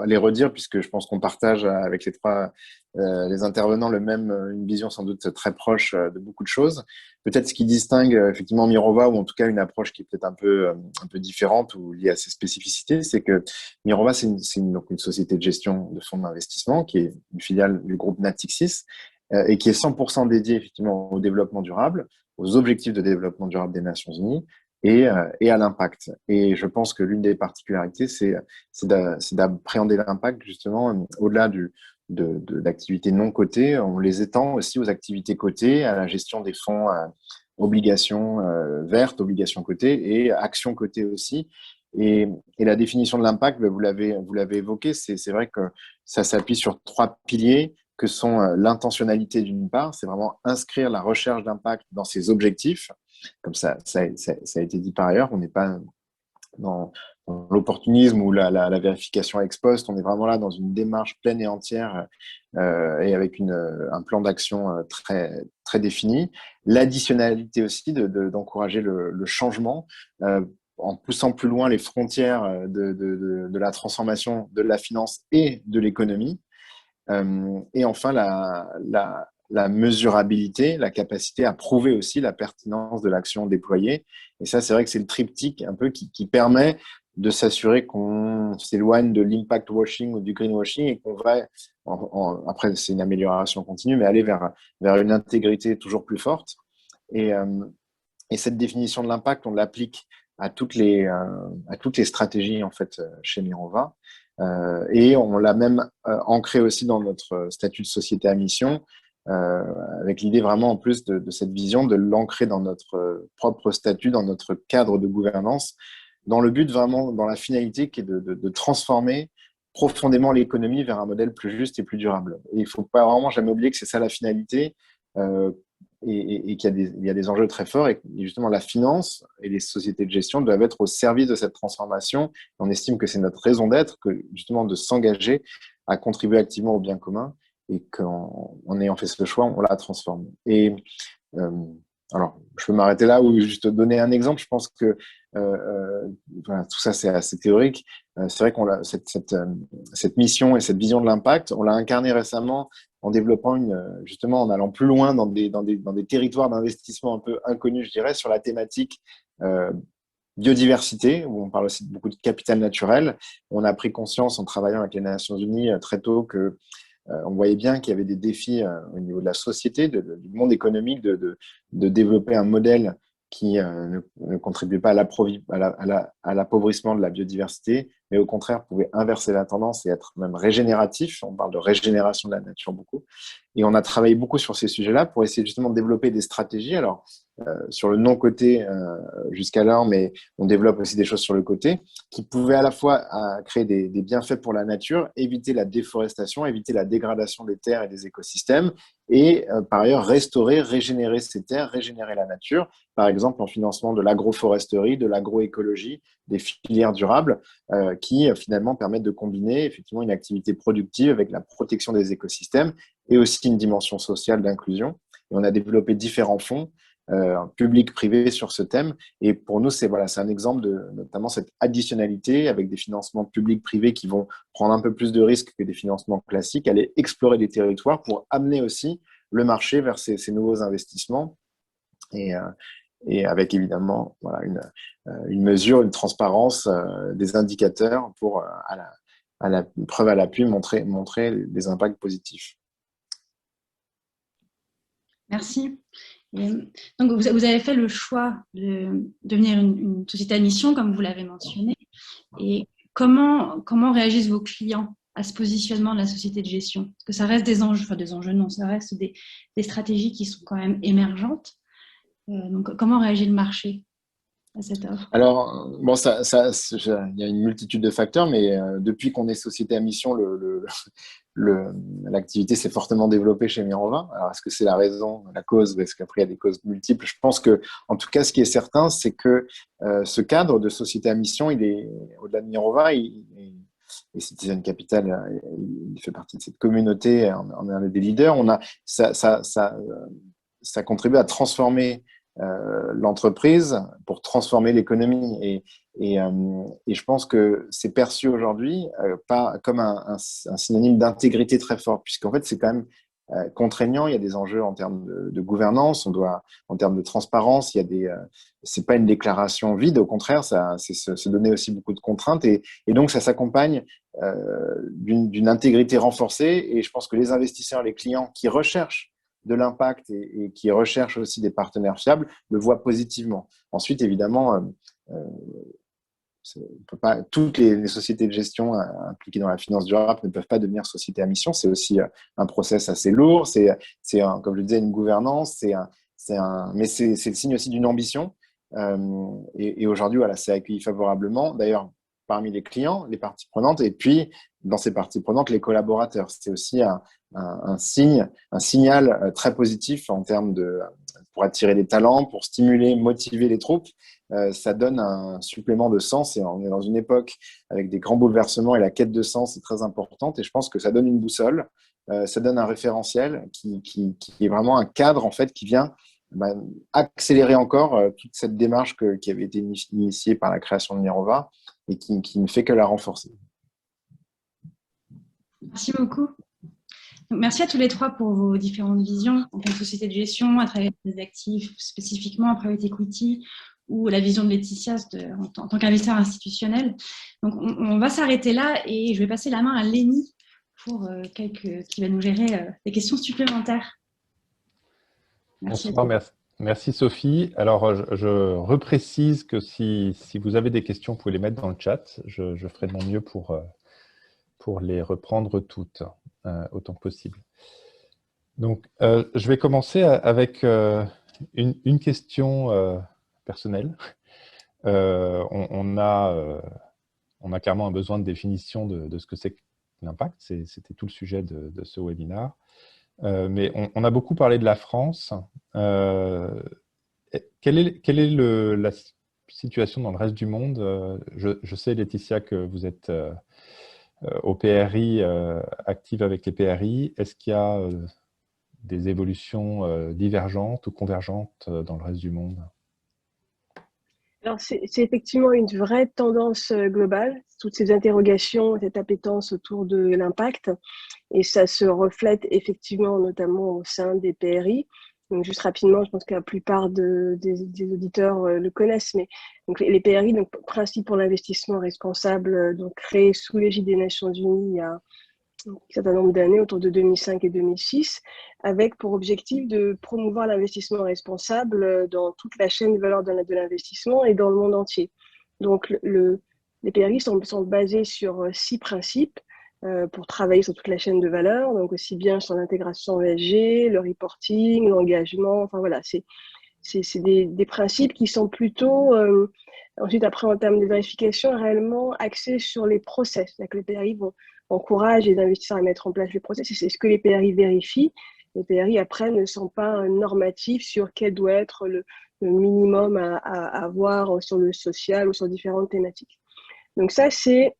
les redire puisque je pense qu'on partage avec les intervenants une vision sans doute très proche de beaucoup de choses. Peut-être ce qui distingue effectivement Mirova, ou en tout cas une approche qui est peut-être un peu différente ou liée à ses spécificités, c'est que Mirova, c'est une société de gestion de fonds d'investissement qui est une filiale du groupe Natixis et qui est 100% dédiée effectivement au développement durable, aux objectifs de développement durable des Nations Unies et à l'impact. Et je pense que l'une des particularités, c'est d'appréhender l'impact justement au-delà de l'activité non cotée. On les étend aussi aux activités cotées, à la gestion des fonds obligations vertes, obligations cotées et actions cotées aussi. Et la définition de l'impact, vous l'avez évoqué, c'est vrai que ça s'appuie sur 3 piliers que sont l'intentionnalité d'une part, c'est vraiment inscrire la recherche d'impact dans ses objectifs, comme ça a été dit par ailleurs, on n'est pas dans l'opportunisme ou la vérification ex post, on est vraiment là dans une démarche pleine et entière et avec un plan d'action très, très défini. L'additionnalité aussi d'encourager le changement en poussant plus loin les frontières de la transformation de la finance et de l'économie. Et enfin, la mesurabilité, la capacité à prouver aussi la pertinence de l'action déployée. Et ça, c'est vrai que c'est le triptyque un peu qui permet de s'assurer qu'on s'éloigne de l'impact washing ou du greenwashing et qu'on va, après c'est une amélioration continue, mais aller vers une intégrité toujours plus forte. Et cette définition de l'impact, on l'applique à toutes les stratégies en fait chez Mirova. Et on l'a même ancré aussi dans notre statut de société à mission, avec l'idée vraiment en plus de cette vision de l'ancrer dans notre propre statut, dans notre cadre de gouvernance, dans le but vraiment, dans la finalité qui est de transformer profondément l'économie vers un modèle plus juste et plus durable. Et il ne faut pas vraiment jamais oublier que c'est ça la finalité et qu'il y a des enjeux très forts et que justement la finance et les sociétés de gestion doivent être au service de cette transformation. On estime que c'est notre raison d'être, que justement de s'engager à contribuer activement au bien commun et qu'en ayant fait ce choix, on la transforme. Et alors, je peux m'arrêter là ou juste donner un exemple. Je pense que Voilà, tout ça, c'est assez théorique. C'est vrai qu'on a cette mission et cette vision de l'impact, on l'a incarnée récemment en développant justement en allant plus loin dans des territoires d'investissement un peu inconnus, je dirais, sur la thématique biodiversité, où on parle aussi beaucoup de capital naturel. On a pris conscience en travaillant avec les Nations Unies très tôt que on voyait bien qu'il y avait des défis au niveau de la société, du monde économique, de développer un modèle qui ne contribuait pas à l'appauvrissement de la biodiversité, mais au contraire pouvait inverser la tendance et être même régénératif. On parle de régénération de la nature beaucoup. Et on a travaillé beaucoup sur ces sujets-là pour essayer justement de développer des stratégies. Alors, sur le non-côté jusqu'alors, mais on développe aussi des choses sur le côté qui pouvaient à la fois créer des bienfaits pour la nature, éviter la déforestation, éviter la dégradation des terres et des écosystèmes, et par ailleurs restaurer, régénérer ces terres, régénérer la nature, par exemple en financement de l'agroforesterie, de l'agroécologie, des filières durables qui finalement permettent de combiner effectivement une activité productive avec la protection des écosystèmes et aussi une dimension sociale d'inclusion. Et on a développé différents fonds public, privé sur ce thème. Et pour nous, c'est un exemple de notamment cette additionnalité avec des financements publics, privés qui vont prendre un peu plus de risques que des financements classiques, aller explorer des territoires pour amener aussi le marché vers ces nouveaux investissements. Et avec évidemment une mesure, une transparence des indicateurs pour, à la preuve à l'appui, montrer des impacts positifs. Merci. Et donc, vous avez fait le choix de devenir une société à mission, comme vous l'avez mentionné. Et comment réagissent vos clients à ce positionnement de la société de gestion? Parce que ça reste des enjeux non, ça reste des stratégies qui sont quand même émergentes. Donc, comment réagit le marché à cette offre? Alors, bon, il y a une multitude de facteurs, mais depuis qu'on est société à mission, l'activité s'est fortement développée chez Mirova. Alors, est-ce que c'est la raison, la cause, parce qu'après, il y a des causes multiples. Je pense que, en tout cas, ce qui est certain, c'est que ce cadre de société à mission, il est au-delà de Mirova, et Citizen Capital, il fait partie de cette communauté, on est un des leaders. Ça contribue à transformer l'entreprise pour transformer l'économie. Et je pense que c'est perçu aujourd'hui pas comme un synonyme d'intégrité très fort, puisqu'en fait, c'est quand même contraignant. Il y a des enjeux en termes de gouvernance, en termes de transparence, c'est pas une déclaration vide, au contraire, c'est se donner aussi beaucoup de contraintes. Et donc, ça s'accompagne d'une intégrité renforcée. Et je pense que les investisseurs, les clients qui recherchent de l'impact et qui recherchent aussi des partenaires fiables le voient positivement. Ensuite, évidemment, toutes les sociétés de gestion impliquées dans la finance durable ne peuvent pas devenir sociétés à mission. C'est aussi un process assez lourd. Comme je le disais, une gouvernance. Mais c'est le signe aussi d'une ambition. Et aujourd'hui, voilà, c'est accueilli favorablement. D'ailleurs, parmi les clients, les parties prenantes, et puis dans ces parties prenantes, les collaborateurs. C'est aussi un signal très positif en termes pour attirer des talents, pour stimuler, motiver les troupes. Ça donne un supplément de sens, et on est dans une époque avec des grands bouleversements et la quête de sens est très importante, et je pense que ça donne une boussole, ça donne un référentiel qui est vraiment un cadre en fait qui vient accélérer encore toute cette démarche qui avait été initiée par la création de Mirova et qui ne fait que la renforcer. Merci beaucoup. Donc, merci à tous les trois pour vos différentes visions en tant que société de gestion, à travers des actifs spécifiquement en private equity, ou la vision de Laetitia en tant qu'investisseur institutionnel. Donc, on va s'arrêter là et je vais passer la main à Lénie pour qui va nous gérer des questions supplémentaires. Merci. Bonsoir, merci Sophie. Alors, je reprécise que si vous avez des questions, vous pouvez les mettre dans le chat. Je ferai de mon mieux pour les reprendre toutes, autant que possible. Donc, je vais commencer avec une question personnelle. On a clairement un besoin de définition de ce que c'est que l'impact. C'était tout le sujet de ce webinaire. Mais on a beaucoup parlé de la France. Quelle est la situation dans le reste du monde? Je sais, Laetitia, que vous êtes au PRI, active avec les PRI. Est-ce qu'il y a des évolutions divergentes ou convergentes dans le reste du monde? Alors, c'est effectivement une vraie tendance globale, toutes ces interrogations, cette appétence autour de l'impact, et ça se reflète effectivement notamment au sein des PRI. Donc, juste rapidement, je pense que la plupart des auditeurs le connaissent, mais donc, les PRI, donc, Principes pour l'investissement responsable, donc, créés sous l'égide des Nations Unies il y a un certain nombre d'années, autour de 2005 et 2006, avec pour objectif de promouvoir l'investissement responsable dans toute la chaîne de valeur de l'investissement et dans le monde entier. Donc, les PRI sont basés sur 6 principes pour travailler sur toute la chaîne de valeur, donc aussi bien sur l'intégration ESG, le reporting, l'engagement, enfin voilà, c'est des principes qui sont plutôt, ensuite après en termes de vérification, réellement axés sur les process. C'est-à-dire que les PRI encouragent les investisseurs à mettre en place les process, et c'est ce que les PRI vérifient. Les PRI après ne sont pas normatifs sur quel doit être le minimum à avoir sur le social ou sur différentes thématiques. Donc ça, c'est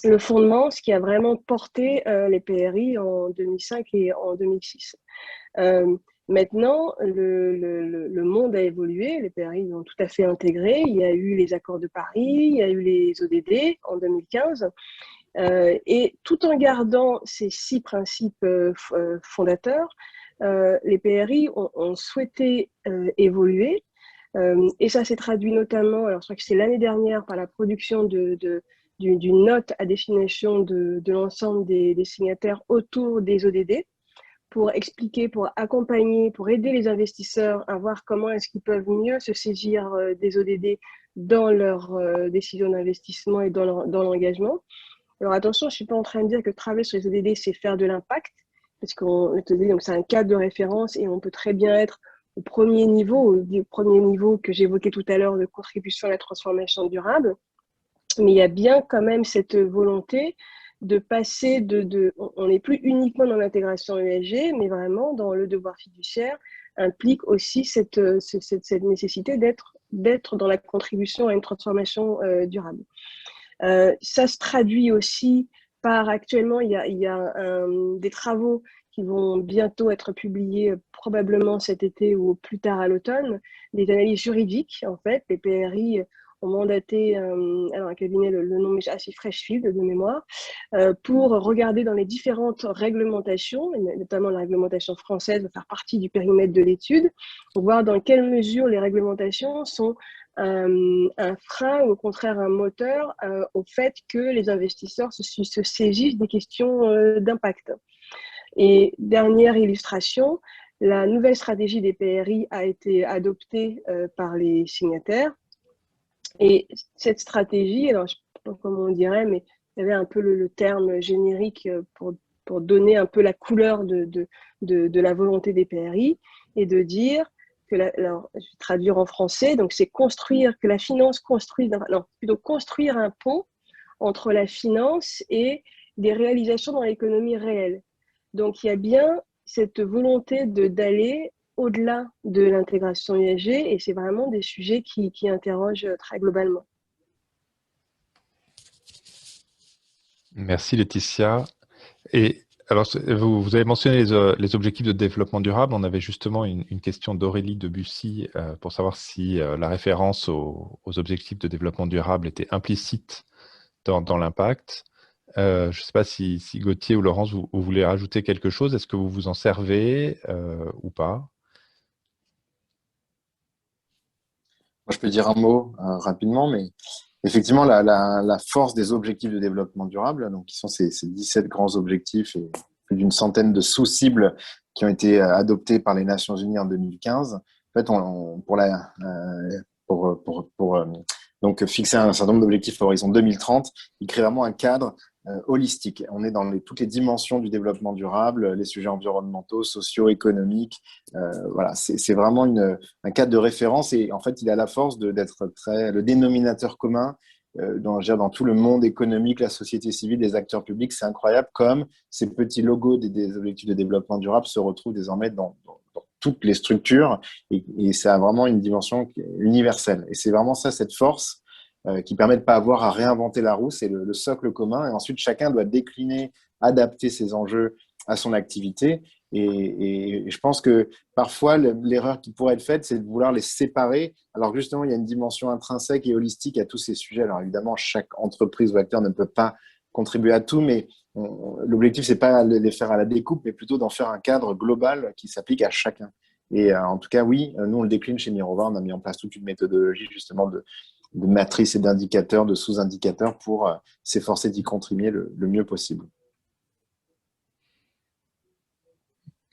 le fondement, ce qui a vraiment porté les PRI en 2005 et en 2006. Maintenant, le monde a évolué, les PRI ont tout à fait intégré. Il y a eu les accords de Paris, il y a eu les ODD en 2015. Et tout en gardant ces 6 principes fondateurs, les PRI ont souhaité évoluer. Et ça s'est traduit notamment, alors je crois que c'est l'année dernière, par la production d'une note à destination de l'ensemble des signataires autour des ODD, pour expliquer, pour accompagner, pour aider les investisseurs à voir comment est-ce qu'ils peuvent mieux se saisir des ODD dans leurs décisions d'investissement et dans l'engagement. Alors attention, je ne suis pas en train de dire que travailler sur les ODD, c'est faire de l'impact, parce qu'on c'est un cadre de référence et on peut très bien être au premier niveau que j'évoquais tout à l'heure de contribution à la transformation durable. Mais il y a bien quand même cette volonté de passer on n'est plus uniquement dans l'intégration ESG, mais vraiment dans le devoir fiduciaire, implique aussi cette nécessité d'être dans la contribution à une transformation durable. Ça se traduit aussi par, actuellement, il y a des travaux qui vont bientôt être publiés, probablement cet été ou plus tard à l'automne, des analyses juridiques, en fait. Les PRI ont mandaté alors un cabinet, le nom est assez Freshfield de mémoire, pour regarder dans les différentes réglementations, notamment la réglementation française va faire partie du périmètre de l'étude, pour voir dans quelle mesure les réglementations sont un frein ou au contraire un moteur au fait que les investisseurs se saisissent des questions d'impact. Et dernière illustration, la nouvelle stratégie des PRI a été adoptée par les signataires. Et cette stratégie, alors je ne sais pas comment on dirait, mais il y avait un peu le terme générique pour donner un peu la couleur de la volonté des PRI, et de dire que, alors je vais traduire en français, donc c'est construire, que la finance construise, non, plutôt construire un pont entre la finance et des réalisations dans l'économie réelle. Donc il y a bien cette volonté d'aller au-delà de l'intégration ESG, et c'est vraiment des sujets qui interrogent très globalement. Merci Laetitia. Et alors, vous avez mentionné les objectifs de développement durable. On avait justement une question d'Aurélie Debussy pour savoir si la référence aux objectifs de développement durable était implicite dans l'impact. Je ne sais pas si Gauthier ou Laurence, vous voulez rajouter quelque chose. Est-ce que vous vous en servez ou pas? Moi, je peux dire un mot rapidement, mais effectivement, la force des objectifs de développement durable, donc qui sont ces 17 grands objectifs et plus d'une centaine de sous-cibles qui ont été adoptés par les Nations Unies en 2015. En fait, pour donc fixer un certain nombre d'objectifs à l'horizon 2030, il crée vraiment un cadre holistique. On est dans toutes les dimensions du développement durable, les sujets environnementaux, sociaux, économiques. Voilà, c'est vraiment un cadre de référence, et en fait, il a la force d'être le dénominateur commun dans tout le monde économique, la société civile, les acteurs publics. C'est incroyable comme ces petits logos des objectifs de développement durable se retrouvent désormais dans toutes les structures, et ça a vraiment une dimension universelle. Et c'est vraiment ça, cette force qui permet de ne pas avoir à réinventer la roue. C'est le socle commun, et ensuite chacun doit décliner, adapter ses enjeux à son activité. Et je pense que parfois, l'erreur qui pourrait être faite, c'est de vouloir les séparer, alors que justement, il y a une dimension intrinsèque et holistique à tous ces sujets. Alors évidemment, chaque entreprise ou acteur ne peut pas contribuer à tout, mais l'objectif, c'est pas de les faire à la découpe, mais plutôt d'en faire un cadre global qui s'applique à chacun. Et en tout cas, oui, nous, on le décline chez Mirova. On a mis en place toute une méthodologie justement de matrices et d'indicateurs, de sous-indicateurs pour s'efforcer d'y contribuer le mieux possible.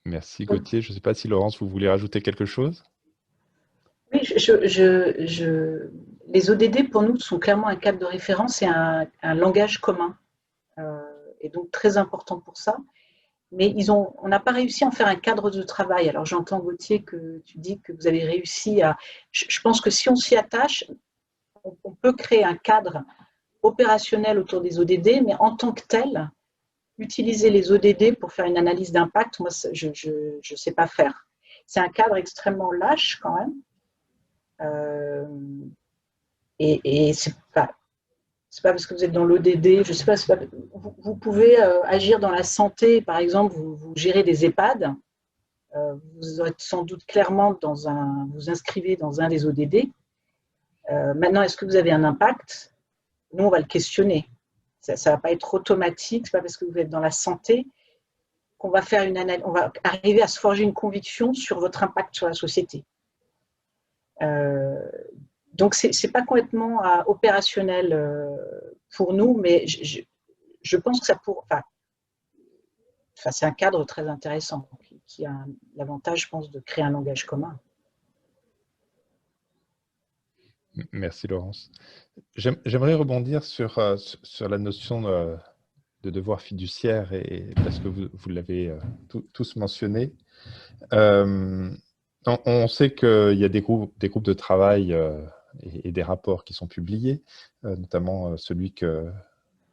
Merci Gauthier. Je ne sais pas si Laurence, vous voulez rajouter quelque chose? Oui, les ODD pour nous sont clairement un cadre de référence et un langage commun, et donc très important pour ça. Mais on n'a pas réussi à en faire un cadre de travail. Alors j'entends Gauthier que tu dis que vous avez réussi à… Je pense que si on s'y attache, on peut créer un cadre opérationnel autour des ODD, mais en tant que tel, utiliser les ODD pour faire une analyse d'impact, moi, je ne sais pas faire. C'est un cadre extrêmement lâche quand même. Et c'est pas parce que vous êtes dans l'ODD, je sais pas, vous pouvez agir dans la santé, par exemple, vous gérez des EHPAD, vous êtes sans doute clairement vous inscrivez dans un des ODD. Maintenant, est-ce que vous avez un impact? Nous, on va le questionner. Ça ne va pas être automatique, ce n'est pas parce que vous êtes dans la santé qu'on va faire une analyse, on va arriver à se forger une conviction sur votre impact sur la société. Donc, ce n'est pas complètement opérationnel pour nous, mais je pense que c'est un cadre très intéressant qui a l'avantage, je pense, de créer un langage commun. Merci Laurence. J'aimerais rebondir sur la notion de devoir fiduciaire, parce que vous l'avez tous mentionné. On sait qu'il y a des groupes de travail et des rapports qui sont publiés, notamment celui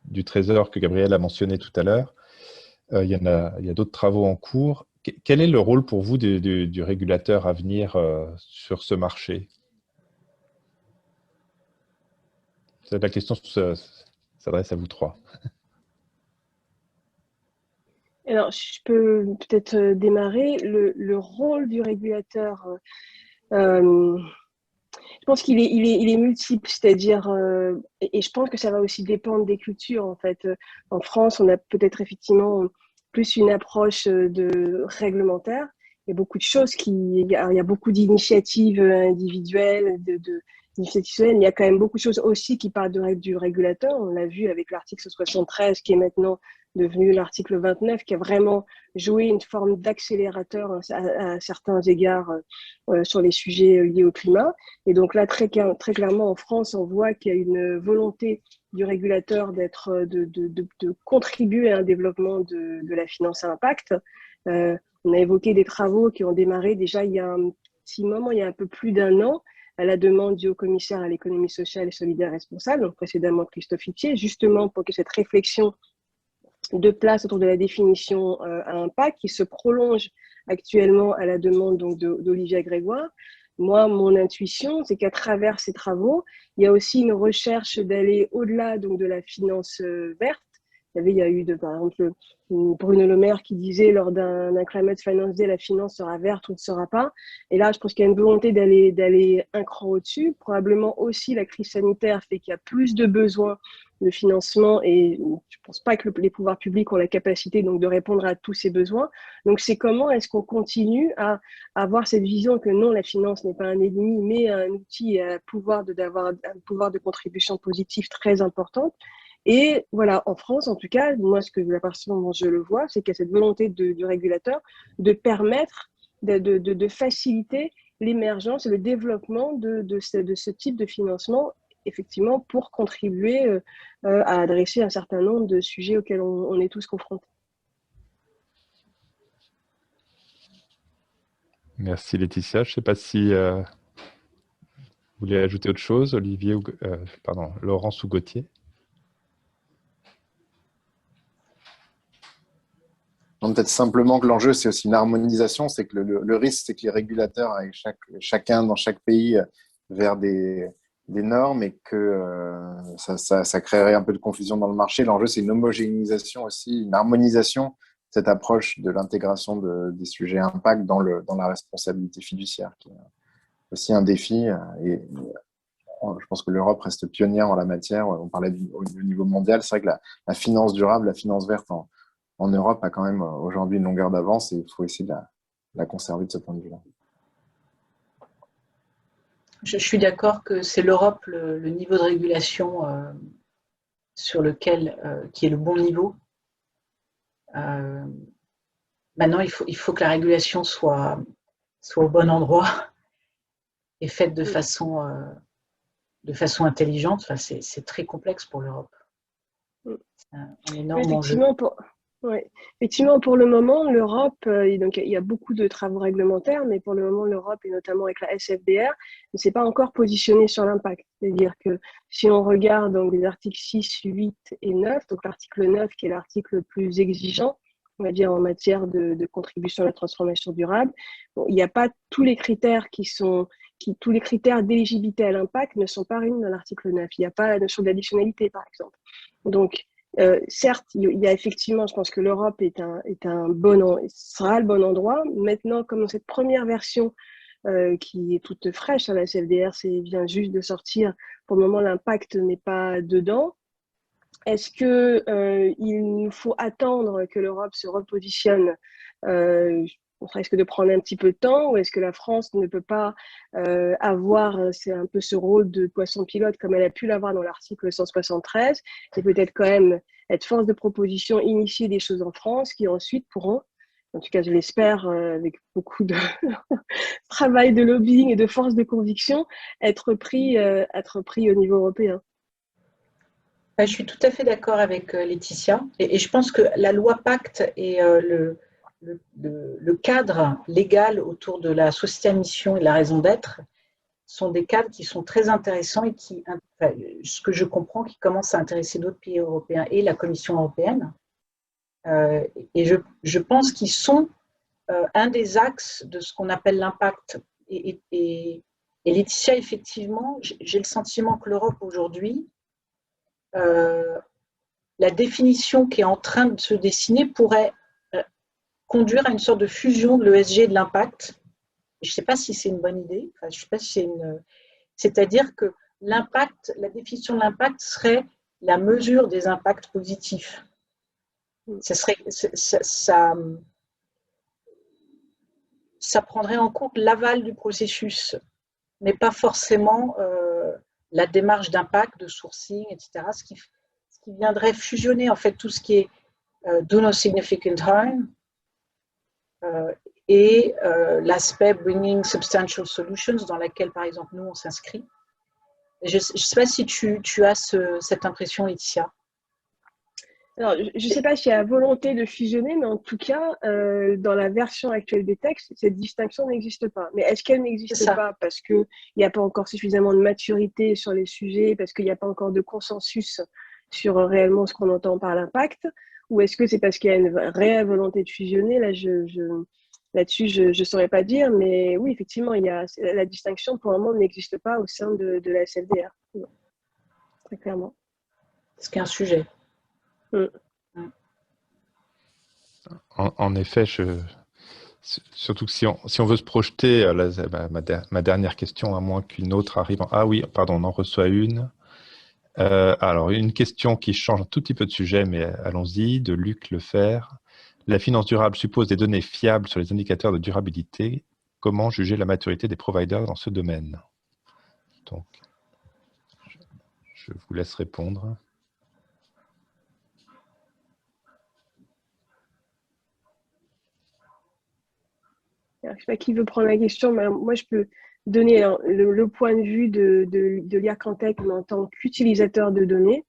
du Trésor que Gabriel a mentionné tout à l'heure. Il y a d'autres travaux en cours. Quel est le rôle pour vous du régulateur à venir sur ce marché? La question s'adresse à vous trois. Alors, je peux peut-être démarrer. Le rôle du régulateur, je pense qu'il est multiple, c'est-à-dire, et je pense que ça va aussi dépendre des cultures, en fait. En France, on a peut-être effectivement plus une approche réglementaire. Il y a beaucoup de choses il y a beaucoup d'initiatives individuelles, d'initiatives, mais il y a quand même beaucoup de choses aussi qui parlent du régulateur. On l'a vu avec l'article 73 qui est maintenant devenu l'article 29, qui a vraiment joué une forme d'accélérateur à certains égards sur les sujets liés au climat. Et donc là, très clairement, en France, on voit qu'il y a une volonté du régulateur de contribuer à un développement de la finance à impact. On a évoqué des travaux qui ont démarré déjà il y a un petit moment, il y a un peu plus d'un an, à la demande du haut-commissaire à l'économie sociale et solidaire responsable, donc précédemment Christophe Itier, justement pour que cette réflexion de place autour de la définition à impact qui se prolonge actuellement à la demande d'Olivia Grégoire. Moi, mon intuition, c'est qu'à travers ces travaux, il y a aussi une recherche d'aller au-delà de la finance verte. Il y a eu, par exemple, Bruno Le Maire qui disait lors d'un Climate Finance Day, la finance sera verte ou ne sera pas. Et là, je pense qu'il y a une volonté d'aller un cran au-dessus. Probablement aussi, la crise sanitaire fait qu'il y a plus de besoins de financement et je ne pense pas que les pouvoirs publics ont la capacité de répondre à tous ces besoins. Donc, c'est comment est-ce qu'on continue à avoir cette vision que non, la finance n'est pas un ennemi, mais un outil d'avoir un pouvoir de contribution positive très importante. Et voilà, en France, en tout cas, moi, la façon dont je le vois, c'est qu'il y a cette volonté du régulateur de permettre, de faciliter l'émergence et le développement de ce type de financement, effectivement, pour contribuer à adresser un certain nombre de sujets auxquels on est tous confrontés. Merci Laetitia. Je ne sais pas si vous voulez ajouter autre chose, Olivier, Laurence ou Gauthier. Peut-être simplement que l'enjeu, c'est aussi une harmonisation. C'est que le risque, c'est que les régulateurs aillent chacun dans chaque pays vers des normes et que ça créerait un peu de confusion dans le marché. L'enjeu, c'est une homogénéisation aussi, une harmonisation cette approche de l'intégration des sujets impact dans la responsabilité fiduciaire, qui est aussi un défi. Et je pense que l'Europe reste pionnière en la matière. On parlait au niveau mondial. C'est vrai que la finance durable, la finance verte en Europe a quand même aujourd'hui une longueur d'avance et il faut essayer de la conserver de ce point de vue-là. Je suis d'accord que c'est l'Europe le niveau de régulation sur lequel, qui est le bon niveau. Maintenant, il faut que la régulation soit au bon endroit et faite de façon intelligente. Enfin, c'est très complexe pour l'Europe. C'est un énorme enjeu. Effectivement, pour le moment, l'Europe, donc il y a beaucoup de travaux réglementaires, mais pour le moment, l'Europe, et notamment avec la SFDR, ne s'est pas encore positionnée sur l'impact. C'est-à-dire que si on regarde donc, les articles 6, 8 et 9, donc l'article 9 qui est l'article le plus exigeant, on va dire en matière de contribution à la transformation durable, bon, il n'y a pas tous les critères tous les critères d'éligibilité à l'impact ne sont pas réunis dans l'article 9. Il n'y a pas la notion d'additionnalité, par exemple. Donc, certes, il y a effectivement, je pense que l'Europe sera le bon endroit. Maintenant, comme dans cette première version qui est toute fraîche, la SFDR vient juste de sortir, pour le moment, l'impact n'est pas dedans. Est-ce qu'il nous faut attendre que l'Europe se repositionne on risque de prendre un petit peu de temps, ou est-ce que la France ne peut pas c'est un peu ce rôle de poisson pilote comme elle a pu l'avoir dans l'article 173, et peut-être quand même être force de proposition, initier des choses en France qui ensuite pourront, en tout cas je l'espère avec beaucoup de travail de lobbying et de force de conviction, être pris au niveau européen. Je suis tout à fait d'accord avec Laetitia, et je pense que la loi Pacte et le cadre légal autour de la société à mission et de la raison d'être sont des cadres qui sont très intéressants et ce que je comprends, qui commencent à intéresser d'autres pays européens et la Commission européenne. Et je pense qu'ils sont un des axes de ce qu'on appelle l'impact. Et Laetitia, effectivement, j'ai le sentiment que l'Europe aujourd'hui, la définition qui est en train de se dessiner pourrait conduire à une sorte de fusion de l'ESG et de l'impact. Je ne sais pas si c'est une bonne idée. Enfin, je sais pas si c'est-à-dire que l'impact, la définition de l'impact serait la mesure des impacts positifs. Ça prendrait en compte l'aval du processus, mais pas forcément la démarche d'impact, de sourcing, etc. Ce qui viendrait fusionner en fait tout ce qui est do no significant harm et l'aspect bringing substantial solutions dans laquelle par exemple nous on s'inscrit. Je ne sais pas si tu as cette impression, Laetitia. Alors, je ne sais pas s'il y a volonté de fusionner, mais en tout cas, dans la version actuelle des textes, cette distinction n'existe pas. Mais est-ce qu'elle n'existe pas parce qu'il n'y a pas encore suffisamment de maturité sur les sujets, parce qu'il n'y a pas encore de consensus sur réellement ce qu'on entend par l'impact, ou est-ce que c'est parce qu'il y a une réelle volonté de fusionner? Là-dessus, je ne saurais pas dire, mais oui, effectivement, la distinction pour le moment n'existe pas au sein de la SFDR. Très clairement. C'est un sujet. En effet, surtout que si on veut se projeter, ma dernière question, à moins qu'une autre arrive. Ah oui, pardon, on en reçoit une. Alors, une question qui change un tout petit peu de sujet, mais allons-y, de Luc Lefer. La finance durable suppose des données fiables sur les indicateurs de durabilité. Comment juger la maturité des providers dans ce domaine? Donc, je vous laisse répondre. Alors, je ne sais pas qui veut prendre la question, mais moi je peux donner le point de vue de l'IRCantec en tant qu'utilisateur de données.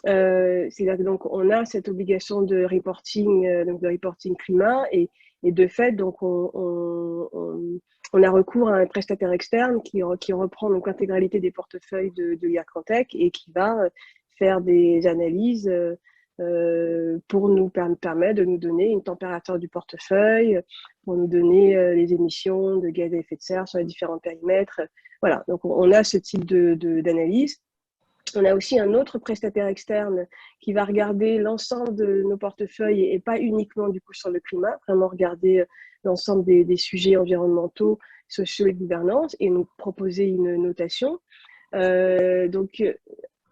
C'est-à-dire que donc on a cette obligation de reporting climat et de fait donc on a recours à un prestataire externe qui reprend donc l'intégralité des portefeuilles de l'IRCantec et qui va faire des analyses pour nous permettre de nous donner une température du portefeuille, pour nous donner les émissions de gaz à effet de serre sur les différents périmètres. Voilà, donc on a ce type d'analyse. On a aussi un autre prestataire externe qui va regarder l'ensemble de nos portefeuilles et pas uniquement du coup sur le climat, vraiment regarder l'ensemble des sujets environnementaux, sociaux et de gouvernance et nous proposer une notation. Donc,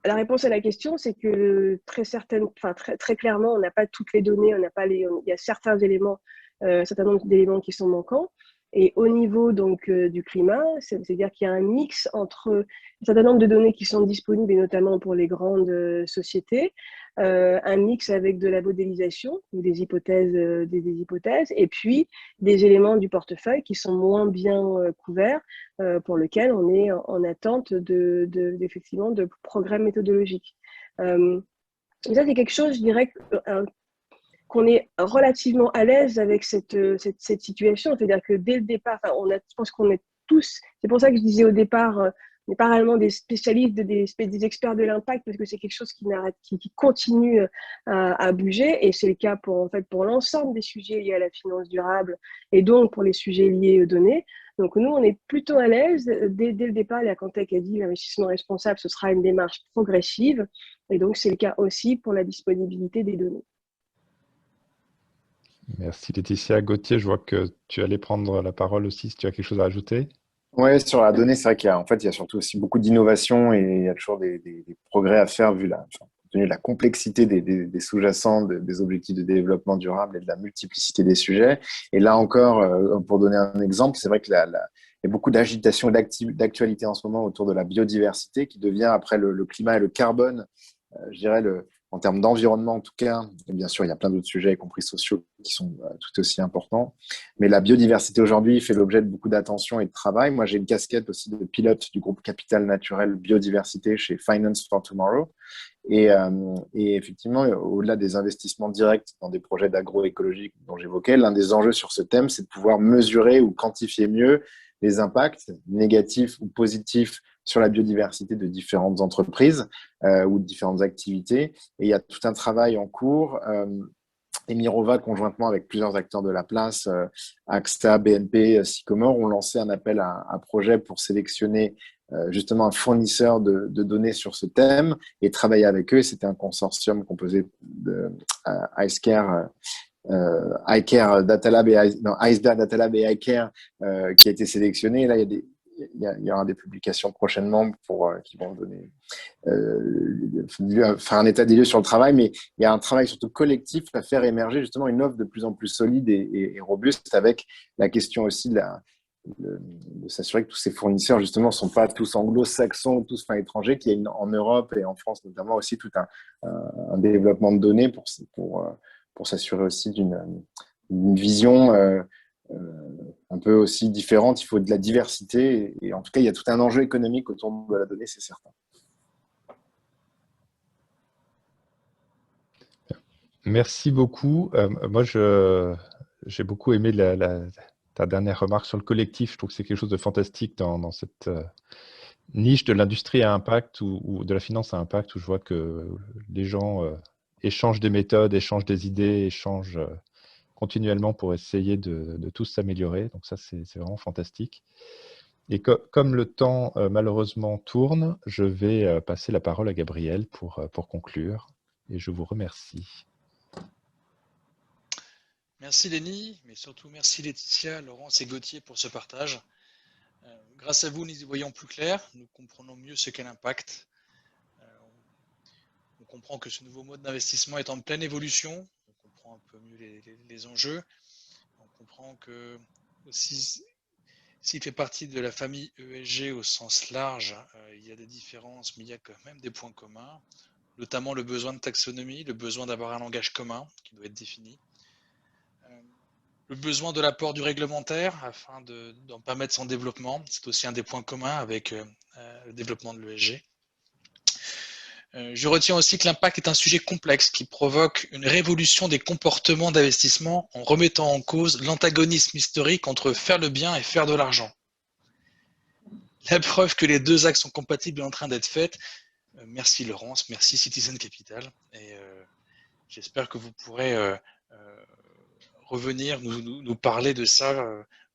la réponse à la question, c'est que très clairement, on n'a pas toutes les données, il y a certains éléments, un certain nombre d'éléments qui sont manquants. Et au niveau donc du climat, c'est-à-dire qu'il y a un mix entre un certain nombre de données qui sont disponibles, et notamment pour les grandes sociétés, un mix avec de la modélisation, des hypothèses, et puis des éléments du portefeuille qui sont moins bien couverts, pour lesquels on est en attente effectivement de progrès méthodologiques. Et ça, c'est quelque chose, je dirais, qu'on est relativement à l'aise avec cette situation. C'est-à-dire que dès le départ, je pense qu'on est tous, c'est pour ça que je disais au départ, on n'est pas réellement des spécialistes, des experts de l'impact, parce que c'est quelque chose qui continue à bouger, et c'est le cas pour l'ensemble des sujets liés à la finance durable, et donc pour les sujets liés aux données. Donc nous, on est plutôt à l'aise. Dès le départ, la Cantec a dit l'investissement responsable, ce sera une démarche progressive, et donc c'est le cas aussi pour la disponibilité des données. Merci Laetitia. Gauthier, je vois que tu allais prendre la parole aussi, si tu as quelque chose à ajouter. Oui, sur la donnée, c'est vrai qu'il y a surtout aussi beaucoup d'innovation et il y a toujours des progrès à faire compte tenu de la complexité des sous-jacents, des objectifs de développement durable et de la multiplicité des sujets. Et là encore, pour donner un exemple, c'est vrai qu'il y a beaucoup d'agitation et d'actualité en ce moment autour de la biodiversité qui devient, après le climat et le carbone, je dirais, en termes d'environnement en tout cas, et bien sûr il y a plein d'autres sujets, y compris sociaux, qui sont tout aussi importants. Mais la biodiversité aujourd'hui fait l'objet de beaucoup d'attention et de travail. Moi j'ai une casquette aussi de pilote du groupe Capital Naturel Biodiversité chez Finance for Tomorrow. Et effectivement, au-delà des investissements directs dans des projets d'agroécologie dont j'évoquais, l'un des enjeux sur ce thème, c'est de pouvoir mesurer ou quantifier mieux les impacts négatifs ou positifs sur la biodiversité de différentes entreprises ou de différentes activités. Et il y a tout un travail en cours. Emirova, conjointement avec plusieurs acteurs de la place, AXA, BNP, Sycomore, ont lancé un appel à projet pour sélectionner justement un fournisseur de données sur ce thème et travailler avec eux. C'était un consortium composé de iceberg Data Lab et iCare qui a été sélectionné. Et là, il y aura des publications prochainement qui vont donner faire un état des lieux sur le travail, mais il y a un travail surtout collectif à faire émerger justement une offre de plus en plus solide et robuste, avec la question aussi de s'assurer que tous ces fournisseurs justement ne sont pas tous anglo-saxons, tous étrangers, qu'il y a en Europe et en France notamment aussi tout un développement de données pour s'assurer aussi d'une vision un peu aussi différente. Il faut de la diversité et en tout cas, il y a tout un enjeu économique autour de la donnée, c'est certain. Merci beaucoup. Moi, j'ai beaucoup aimé ta dernière remarque sur le collectif. Je trouve que c'est quelque chose de fantastique dans cette niche de l'industrie à impact ou de la finance à impact, où je vois que les gens échangent des méthodes, échangent des idées, échangent continuellement pour essayer de tous s'améliorer. Donc ça, c'est vraiment fantastique. Et comme le temps malheureusement tourne, je vais passer la parole à Gabriel pour conclure. Et je vous remercie. Merci Lénie, mais surtout merci Laetitia, Laurence et Gauthier pour ce partage. Grâce à vous, nous y voyons plus clair, nous comprenons mieux ce qu'est l'impact. On comprend que ce nouveau mode d'investissement est en pleine évolution, on comprend un peu mieux les enjeux, on comprend que aussi, s'il fait partie de la famille ESG au sens large, il y a des différences, mais il y a quand même des points communs, notamment le besoin de taxonomie, le besoin d'avoir un langage commun qui doit être défini, le besoin de l'apport du réglementaire afin d'en permettre son développement. C'est aussi un des points communs avec le développement de l'ESG. Je retiens aussi que l'impact est un sujet complexe qui provoque une révolution des comportements d'investissement en remettant en cause l'antagonisme historique entre faire le bien et faire de l'argent. La preuve que les deux axes sont compatibles est en train d'être faite. Merci Laurence, merci Citizen Capital. Et j'espère que vous pourrez revenir nous parler de ça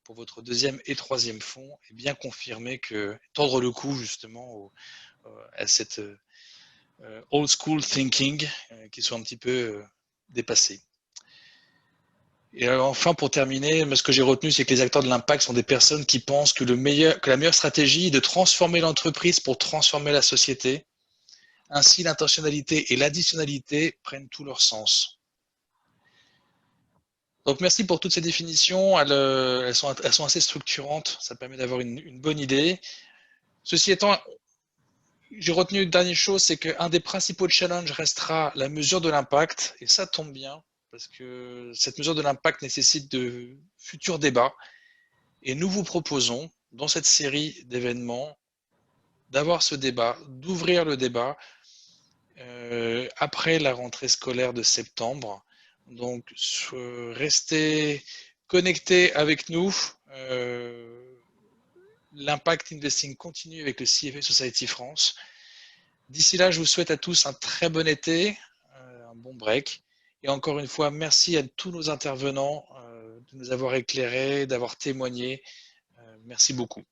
pour votre deuxième et troisième fonds et bien confirmer tordre le cou justement à cette old school thinking qui sont un petit peu dépassés. Et enfin, pour terminer, ce que j'ai retenu, c'est que les acteurs de l'impact sont des personnes qui pensent que la meilleure stratégie est de transformer l'entreprise pour transformer la société. Ainsi, l'intentionnalité et l'additionnalité prennent tout leur sens. Donc, merci pour toutes ces définitions. Elles sont assez structurantes. Ça permet d'avoir une bonne idée. Ceci étant, j'ai retenu une dernière chose, c'est qu'un des principaux challenges restera la mesure de l'impact. Et ça tombe bien, parce que cette mesure de l'impact nécessite de futurs débats. Et nous vous proposons, dans cette série d'événements, d'avoir ce débat, d'ouvrir le débat après la rentrée scolaire de septembre. Donc, restez connectés avec nous. L'Impact Investing continue avec le CFA Society France. D'ici là, je vous souhaite à tous un très bon été, un bon break. Et encore une fois, merci à tous nos intervenants de nous avoir éclairés, d'avoir témoigné. Merci beaucoup.